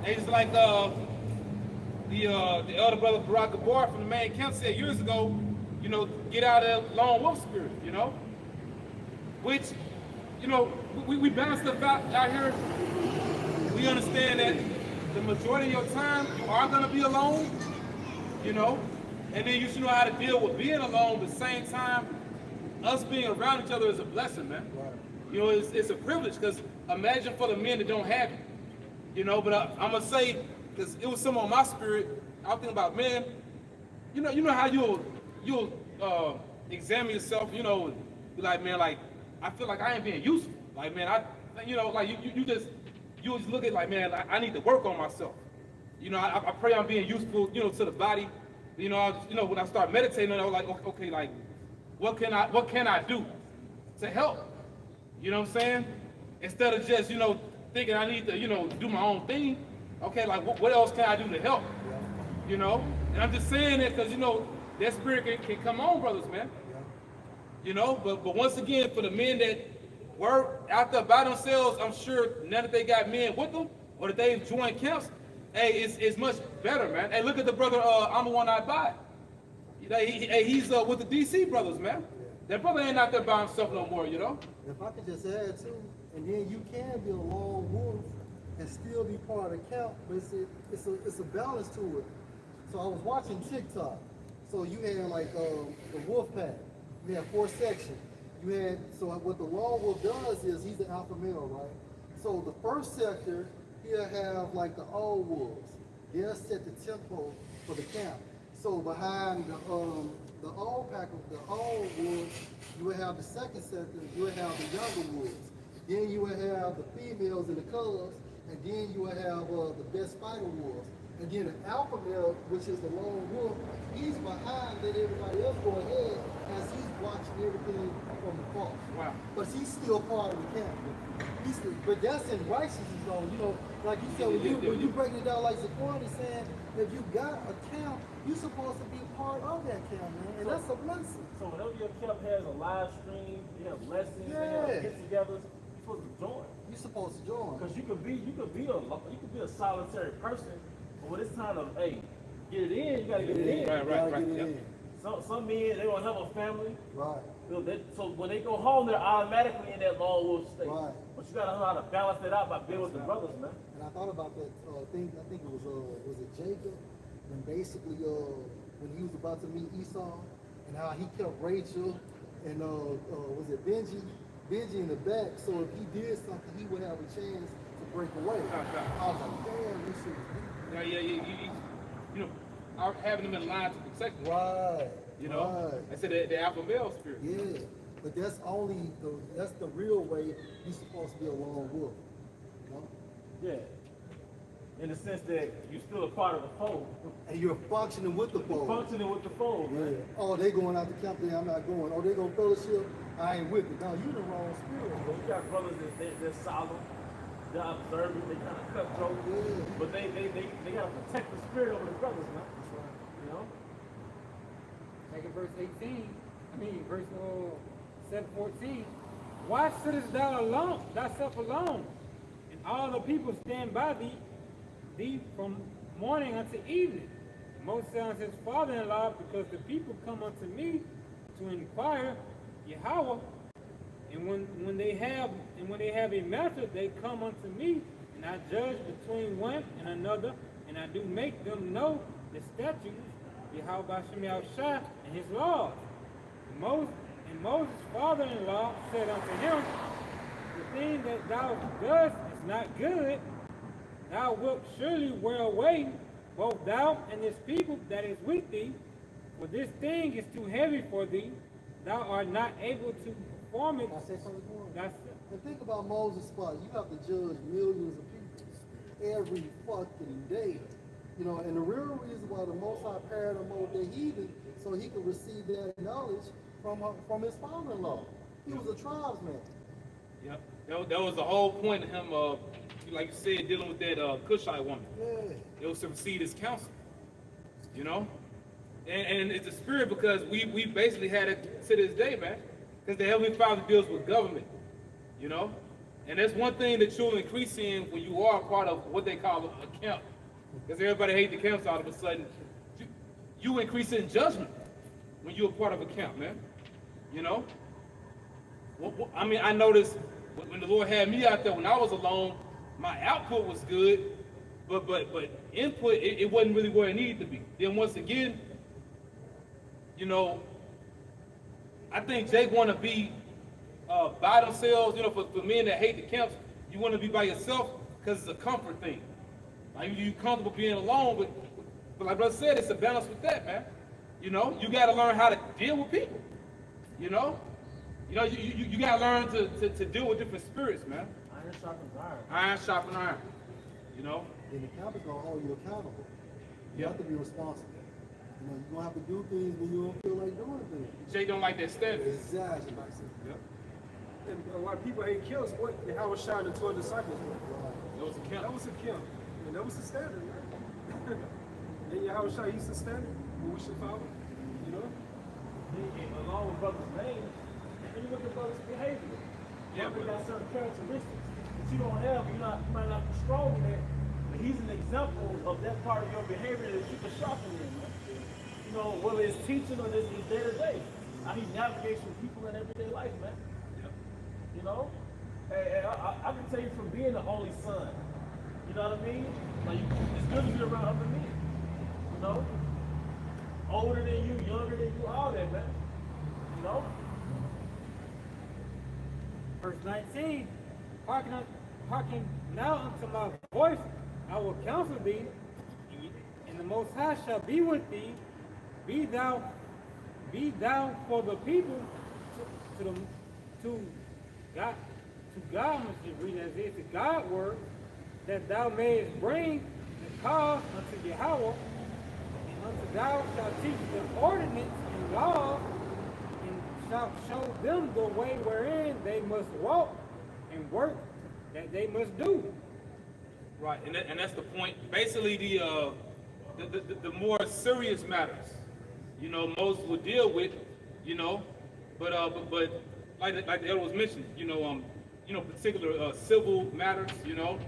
It's like the elder brother Barack Gabar from the main camp said years ago, you know, get out of that lone wolf spirit, you know? Which, you know, we balance stuff out here. We understand that the majority of your time you are going to be alone, you know? And then you should know how to deal with being alone, but at the same time, us being around each other is a blessing, man. Right. You know, it's a privilege, because imagine for the men that don't have it, you know? But I'm going to say, because it was some on my spirit, I was thinking about, man, you know how you'll examine yourself, you know, and be like, man, like, I feel like I ain't being useful. Like, man, you know, like you just look at like, man, I need to work on myself. You know, I pray I'm being useful, you know, to the body. You know, when I start meditating, I was like, okay, like, what can I do to help? You know what I'm saying? Instead of just, you know, thinking I need to, you know, do my own thing. Okay, like, what else can I do to help? You know? And I'm just saying that because, you know, that spirit can come on, brothers, man. You know, but once again, for the men that were out there by themselves, I'm sure now that they got men with them, or that they've joined camps, hey, it's much better, man. Hey, look at the brother, I'm the one I buy. He's with the DC brothers, man. That brother ain't out there by himself no more, you know? If I could just add too, and then you can be a lone wolf and still be part of the camp, but it's a balance to it. So I was watching TikTok. So you had like the wolf pack. You had 4 sections. So what the lone wolf does is he's the alpha male, right? So the first sector, he'll have like the old wolves. They'll set the tempo for the camp. So behind the old pack of the old wolves, you will have the second sector, you will have the younger wolves. Then you will have the females and the cubs, and then you will have the best fighter wolves. And then the alpha male, which is the lone wolf, he's behind, let everybody else go ahead as he's watching everything from the far. Wow. But he's still part of the camp. But that's in righteousness zone. You know, like you said, when you break it down like Zaquan is saying, if you got a camp, you're supposed to be part of that camp, man. And that's a blessing. So whenever your camp has a live stream, you have lessons, they have get-togethers, you're supposed to join. You're supposed to join. Because you could be a solitary person, but when it's time to get it in, you gotta get it in. Right. Some men, they don't have a family. Right. So when they go home, they're automatically in that lone wolf state. Right. But you gotta know how to balance it out by being with the brothers, man. And I thought about that thing. I think it was it Jacob, and basically when he was about to meet Esau, and how he kept Rachel and was it Benji in the back. So if he did something, he would have a chance to break away. I was like, damn, this shit. You know, having them in line to protect them. Right. You know, I said the alpha male spirit. Yeah, but that's the real way you're supposed to be a lone wolf. You know? Yeah. in the sense that you're still a part of the fold. And you're functioning with the fold. Functioning with the fold, Yeah. man. Oh, they going out to camp there, I'm not going. Oh, they gonna fellowship, I ain't with it. No, you in the wrong spirit, bro. You got brothers that they're solemn, they're observant, they kind of cutthroat, Yeah. but they gotta protect the spirit over the brothers, man. You know? Like in verse 18, verse 7:14. Why sittest thou alone, thyself alone, and all the people stand by thee from morning unto evening? Moses said unto his father-in-law, because the people come unto me to inquire Yahweh, and when they have a matter, they come unto me, and I judge between one and another, and I do make them know the statutes, Yahweh Bashem Yahushua, and his laws. And Moses' father-in-law said unto him, the thing that thou doest is not good. Thou wilt surely wear away both thou and this people that is with thee, for this thing is too heavy for thee. Thou art not able to perform it. Can I say something more? That's And think about Moses' spot. You have to judge millions of people every fucking day. You know, and the real reason why the Most High paired him over the heathen, so he could receive that knowledge from his father-in-law. He was a tribesman. Yep. That was the whole point of him, like you said, dealing with that Cushite woman. Yeah. It was to receive his counsel. You know? And it's a spirit because we basically had it to this day, man. Because the Heavenly Father deals with government. You know? And that's one thing that you'll increase in when you are a part of what they call a camp. Because everybody hates the camps all of a sudden. You increase in judgment when you're a part of a camp, man. You know? I mean, I noticed when the Lord had me out there when I was alone, my output was good, but input, it wasn't really where it needed to be. Then once again, you know, I think Jake want to be by themselves. You know, for men that hate the camps, you want to be by yourself because it's a comfort thing. Like you're comfortable being alone, but like brother said, it's a balance with that, man. You know, you got to learn how to deal with people. You know, you got to learn to deal with different spirits, man. Iron sharpens iron. Iron sharpen iron. You know. Then the camp is gonna hold you accountable. You Yep. have to be responsible. You know, you're gonna have to do things when you don't feel like doing things. Jake don't like that standard. Exactly. Yep. And a lot of people hate kills. What Yahweh shot the 12 disciples with? That was a camp. That was a kill. And that was the standard, man. And Yahweh shot, he's the standard what we should follow. You know? And along with brothers' names, and you look at brothers' behavior. Yeah, Brother got certain characteristics that you don't have. You might not be strong in that, but he's an example of that part of your behavior that you can sharpen in, man. You know, whether it's teaching or this is day to day, how he navigates with people in everyday life, man. You know, hey, I can tell you from being the only son. You know what I mean? Like it's good to be around other men. You know, older than you, younger than you, all that, man. You know. verse 19. Hearken now unto my voice, I will counsel thee, and the Most High shall be with thee. Be thou for the people to God, must you read as if to God word, that thou mayest bring the cause unto Yahweh, and unto thou shalt teach them ordinance and laws, and shalt show them the way wherein they must walk and work that they must do. Right, and that's the point. Basically, the more serious matters, you know, Moses would deal with, you know, but like the elder was mentioned, you know, particular civil matters, you know,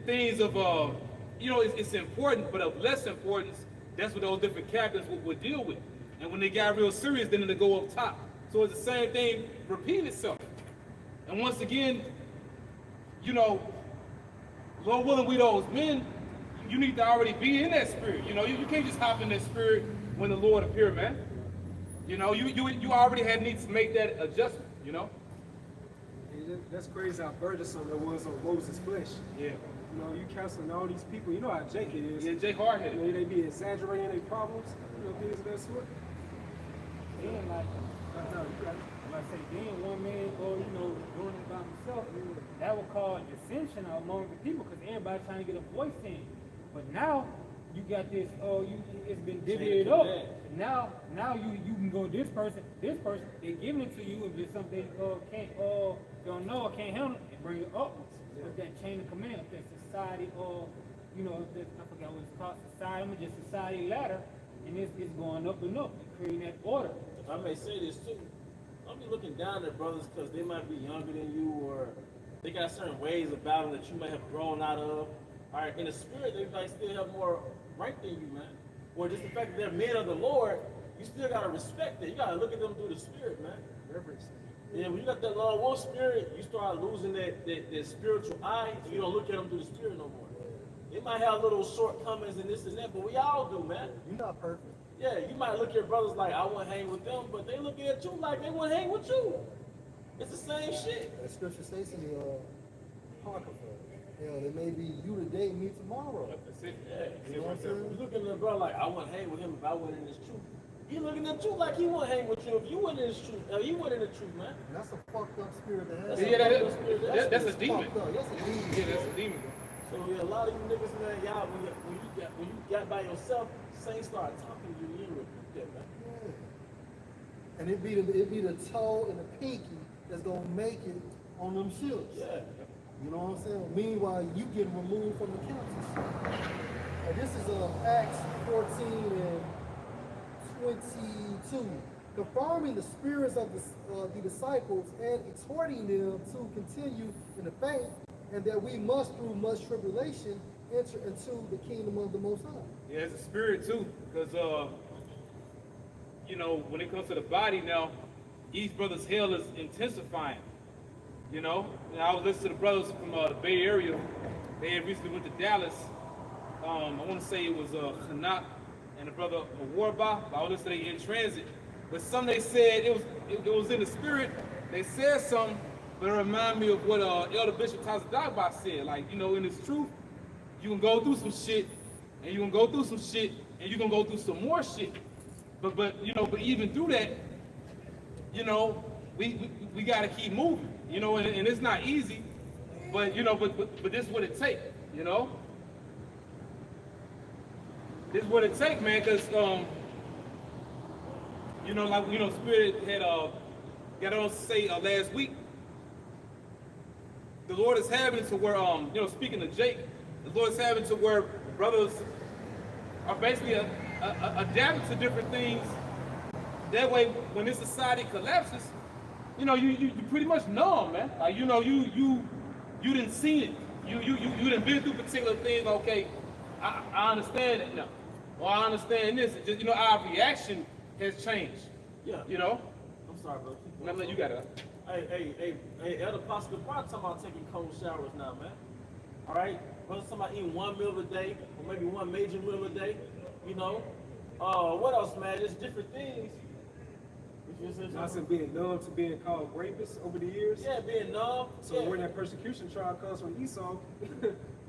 things of, you know, it's important, but of less importance. That's what those different captains would deal with. And when they got real serious, then they go up top. So it's the same thing repeating itself. And once again, you know, Lord willing, we those men, you need to already be in that spirit. You know, you can't just hop in that spirit when the Lord appears, man. You know, you already had need to make that adjustment, you know? That's crazy how burdensome it was on Moses' flesh. Yeah. You know, you counseling all these people. You know how Jake it is. Yeah, Jake hard-headed. You know, they be exaggerating their problems. You know, things of that sort. Then like No, you got it. Like I say, being one man or doing it by himself, that will cause dissension among the people because everybody trying to get a voice in. But now you got this. It's been divvied up. Now you can go this person. They giving it to you if it's something they can't don't know or can't handle and bring it upwards. With that chain of command, that society I forgot what it's called, society ladder, and it's going up and up, creating that order. If I may say this too, don't be looking down at brothers because they might be younger than you or they got certain ways about them that you may have grown out of. All right, in the spirit, they might still have more rank than you, man. Or just the fact that they're men of the Lord, you still gotta respect it. You gotta look at them through the spirit, man. Reverence. Yeah, when you got that Lord one spirit, you start losing that spiritual eye, and you don't look at them through the spirit no more. They might have little shortcomings and this and that, but we all do, man. You're not perfect. Yeah, you might look at brothers like, I wouldn't hang with them, but they looking at you like they wouldn't hang with you. It's the same shit. The scripture says in the Apocrypha, it may be you today, me tomorrow. That's it. Yeah. You know what I'm saying? You looking at the brother like, I wouldn't hang with him if I wasn't in this truth. He looking at you like he wouldn't hang with you if you wasn't in this truth. You wasn't in the truth, man. And that's a fucked up spirit to have. That's a demon. Fucked up. That's a demon. Yeah, that's a demon. So yeah, a lot of you niggas, man, y'all, when you got by yourself, Saints start talking to you, you didn't repeat that, man. Yeah. And it be the toe and the pinky that's gonna make it on them ships. Yeah. You know what I'm saying? Meanwhile, you getting removed from the council. And this is Acts 14 and 22, confirming the spirits of the disciples and exhorting them to continue in the faith, and that we must, through much tribulation, enter into the kingdom of the Most High. Yeah, it's a spirit too, because when it comes to the body now, each brother's hell is intensifying. And I was listening to the brothers from the Bay Area. They had recently went to Dallas. I want to say it was Hanak and the brother Warba. I was listening to they in transit. But some they said it was in the spirit. They said something, but it reminded me of what Elder Bishop Tazadagba said. Like, in this truth, you can go through some shit, and you can go through some shit, and you can go through some more shit. But even through that, we gotta keep moving. And it's not easy, but this is what it takes. This is what it takes, man, because Spirit had got on to say last week. The Lord is having it to where speaking to Jake, the Lord is having it to where brothers are basically adapting to different things. That way, when this society collapses, you pretty much know them, man. Like you didn't see it. You didn't been through particular things. Okay, I understand it now. Or I understand this. It's just our reaction has changed. Yeah. I'm sorry, bro. Remember, you got it. Hey, Elder Pascal, probably talking about taking cold showers now, man. All right? Brother, talking about eating one meal a day, or maybe one major meal a day. What else, man? There's different things. I said being numb to being called rapists over the years. Yeah, being numb. So when that persecution trial comes from Esau,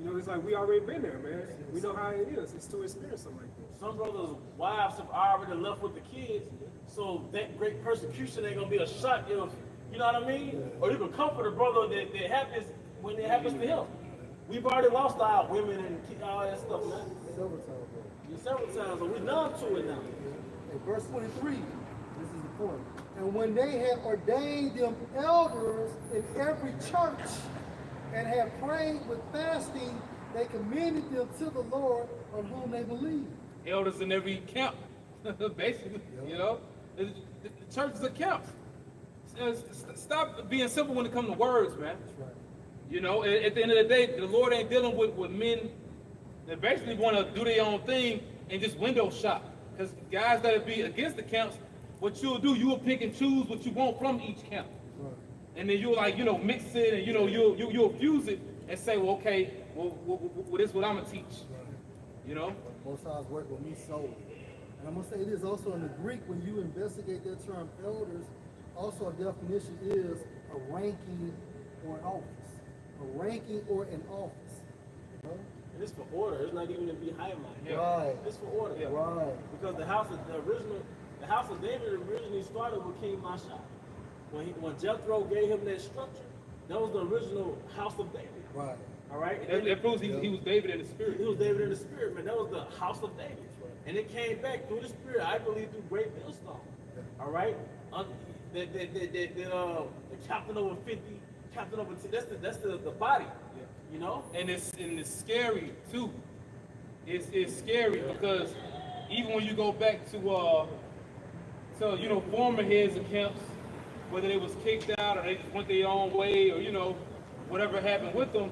it's like we already been there, man. We know how it is. It's to experience something like this. Some brothers' wives have already left with the kids, so that great persecution ain't gonna be a shock if, you know what I mean? Or you can comfort a brother that happens when it happens to him. We've already lost our women and all that stuff, man. Several times, bro. Yeah, several times, so we're numb to it now. In verse 23, this is the point. And when they had ordained them elders in every church and had prayed with fasting, they commended them to the Lord on whom they believed. Elders in every camp, basically. The church is a camp. Stop being simple when it comes to words, man. That's right. At the end of the day, the Lord ain't dealing with men that basically want to do their own thing and just window shop. Because guys that'll be against the camps, what you'll do, you'll pick and choose what you want from each camp. Right. And then you'll mix it and you'll fuse it and say, well, okay, this is what I'm gonna teach. Right. Most High's work with me solely. And I'm gonna say this also in the Greek, when you investigate that term elders, also a definition is a ranking or an office. A ranking or an office. And it's for order. It's not even to be high-minded. Yeah. Right. It's for order. Yeah. Right. Because the house of David originally started with King Mashah. when Jethro gave him that structure, that was the original house of David. Right. All right. That proves he was David in the spirit. He was David in the spirit, man. That was the house of David. And it came back through the spirit, I believe, through great millstone. All right? The captain over 50, captain over 10, that's the body. You know? And it's scary too. It's scary because even when you go back to you know, former heads of camps, whether they was kicked out or they just went their own way or, you know, whatever happened with them,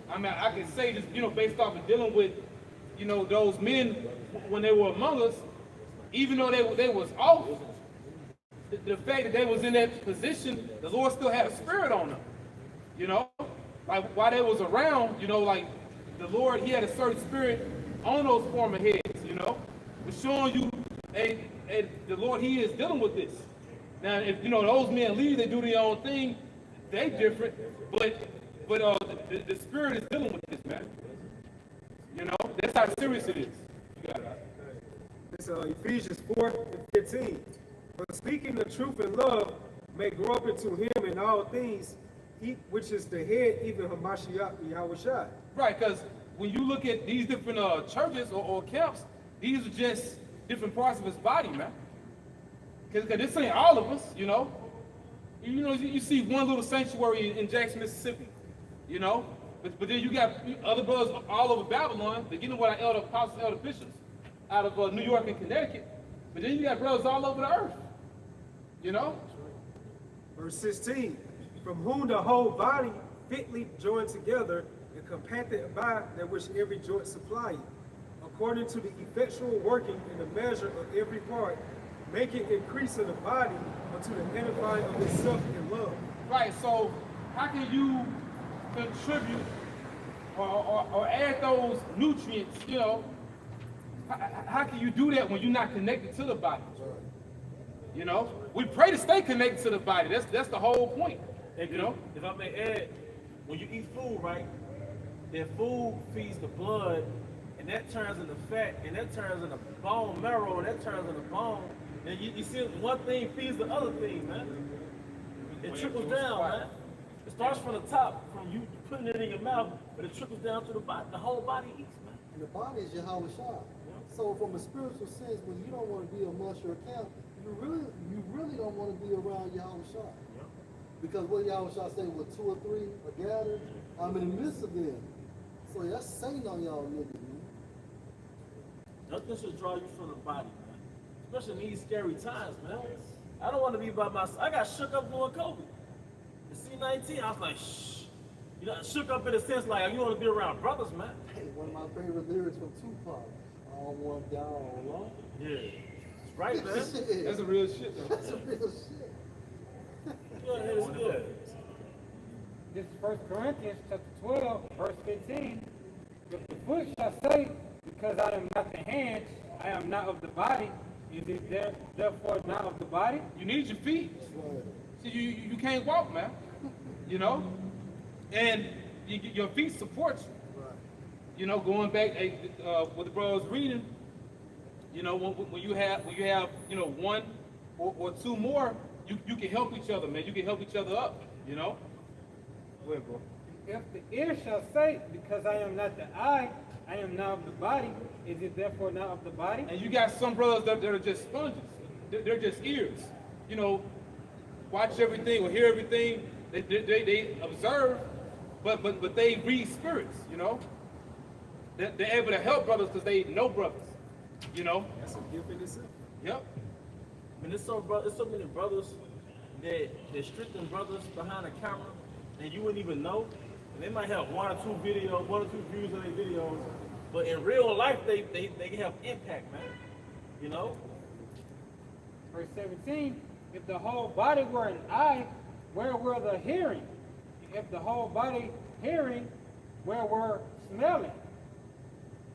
I mean, I can say this, you know, based off of dealing with, you know, those men when they were among us, even though they was off, the fact that they was in that position, the Lord still had a spirit on them, you know? Like, while they was around, you know, like, the Lord, he had a certain spirit on those former heads, you know? It's showing you, the Lord, he is dealing with this. Now, if, you know, those men leave, they do their own thing, they different, but the spirit is dealing with this, man. You know, that's how serious it is. You got it. It's Ephesians 4:15. But speaking the truth in love may grow up into him in all things, which is the head, even Hamashiach Yahushua. Right, because when you look at these different churches or camps, these are just different parts of his body, man. Because this ain't all of us, you know. You know, you see one little sanctuary in Jackson, Mississippi, you know. But then you got other brothers all over Babylon, beginning with our elder apostles, elder bishops, out of New York and Connecticut. But then you got brothers all over the earth, you know. Verse 16, from whom the whole body fitly joined together and compacted by that which every joint supplieth, according to the effectual working in the measure of every part, make it increase in the body unto the edifying of itself in love. Right, so how can you contribute or add those nutrients, you know? How can you do that when you're not connected to the body? You know, we pray to stay connected to the body. That's the whole point. And, you know, if I may add, when you eat food, right, that food feeds the blood, and that turns into fat, and that turns into bone marrow, and that turns into bone. And you see, one thing feeds the other thing, man. It trickles down, man. It starts from the top, from you putting it in your mouth, but it trickles down to the body. The whole body eats, man. And the body is Yahweh Shah. So from a spiritual sense, when you don't want to be amongst your camp, you really don't want to be around Yahweh Shah. Because what Yahweh Shah say, with 2 or 3 are gathered, I'm in the midst of them. So that's Satan on y'all niggas, man. Nothing should draw you from the body, man. Especially in these scary times, man. I don't want to be by myself. I got shook up during COVID. The C-19, I was like, shh. You know, shook up in a sense like, you want to be around brothers, man. Hey, one of my favorite lyrics from Tupac. All one down, all alone. Yeah. It's right, man. that's a real shit, though. That's a real shit. Yeah, it's good. This is 1 Corinthians chapter 12, verse 15. If the foot shall say, because I am not the hand, I am not of the body, is it therefore not of the body? You need your feet. Right. See, you can't walk, man. You know, and your feet support you. Right. You know, going back what the brother was reading. You know, when you have you know, 1 or 2 more, you can help each other, man. You can help each other up. You know. Go ahead, bro. If the ear shall say, because I am not the eye, I am not of the body, is it therefore not of the body? And you got some brothers that are just sponges. They're just ears. You know, watch everything or hear everything. They observe, but they read spirits. You know, they're able to help brothers because they know brothers. You know. That's a gift in itself. Yep. I mean, there's so many brothers that strengthen brothers behind the camera, and you wouldn't even know. And they might have 1 or 2 videos, 1 or 2 views on their videos, but in real life, they have impact, man. You know? Verse 17, if the whole body were an eye, where were the hearing? If the whole body hearing, where were smelling?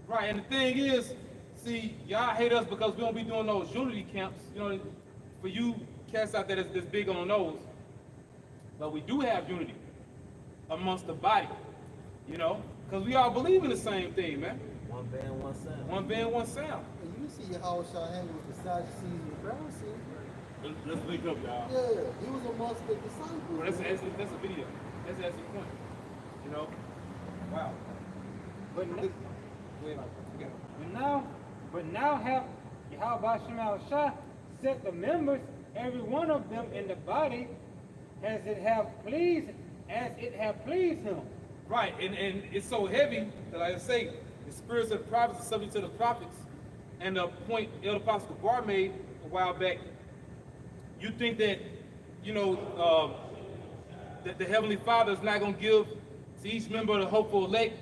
Right, and the thing is, see, y'all hate us because we don't be doing those unity camps. You know, for you cats out there that's big on those, but we do have unity amongst the body, you know, because we all believe in the same thing, man. One band, one sound. One band, one sound. And you see Yahweh Shah hanging with the Sadducees and the Pharisees. Let's link up, y'all. Yeah, he was amongst the disciples. Well, that's a video. That's the point. You know? Wow. But now have Yahweh Shema Shah set the members, every one of them in the body, as it have pleased him. Right, and it's so heavy that, like I say, the spirits of the prophets are subject to the prophets. And the point Elder Apostle Gabar made a while back, you think that, you know, that the Heavenly Father is not going to give to each member of the hopeful elect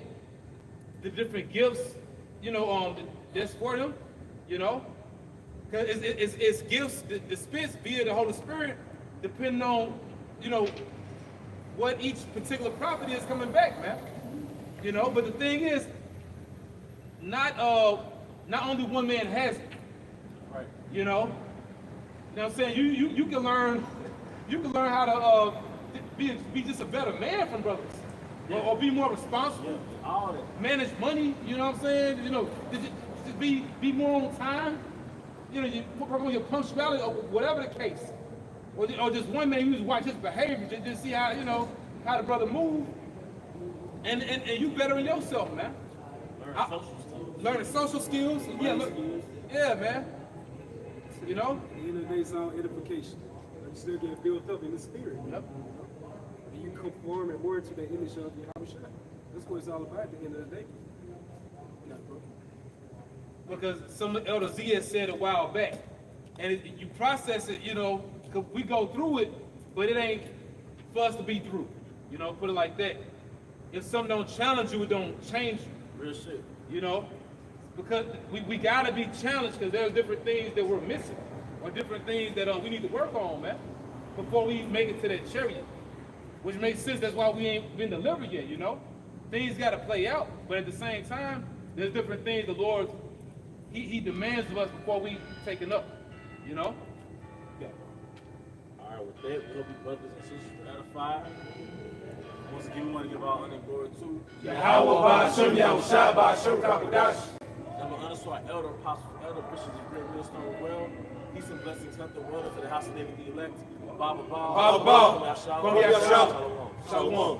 the different gifts, you know, that's for them, you know? Because it's gifts dispensed via the Holy Spirit, depending on, you know, what each particular prophet is coming back, man. You know, but the thing is, not only one man has it. Right. You know? You know what I'm saying? You can learn how to be just a better man from brothers. Yeah. Or be more responsible. Yeah. All that. Manage money, you know what I'm saying? You know, just be more on time. You know, you work on your punctuality or whatever the case. Or just one man, you just watch his behavior, just see how, you know, how the brother move. And you better in yourself, man. Learning social skills. Yeah, look. Yeah, man. You know? At the end of the day, it's all edification. You still get built up in the spirit. Yep. And you conform and more to the image of Yahweh. That's what it's all about at the end of the day. Yeah, bro. Because some Elder Z has said a while back, and you process it, you know, 'cause we go through it, but it ain't for us to be through. You know, put it like that. If something don't challenge you, it don't change you. Real shit. You know, because we gotta be challenged because there's different things that we're missing, or different things that we need to work on, man, before we make it to that chariot. Which makes sense. That's why we ain't been delivered yet. You know, things gotta play out, but at the same time, there's different things the Lord He demands of us before we take it up. You know. Yeah. All right, with that, we hope you brothers and sisters were edified. Once again, we want to give our honor and glory to Yahweh Ba'ashem Yahushua Ba'ashem Kakadash. Number honor to our elder apostles, elder bishops of Great Millstone well. Peace and blessings, come to well to the house of David the elect. Baba Baba. Shalom. Shalom.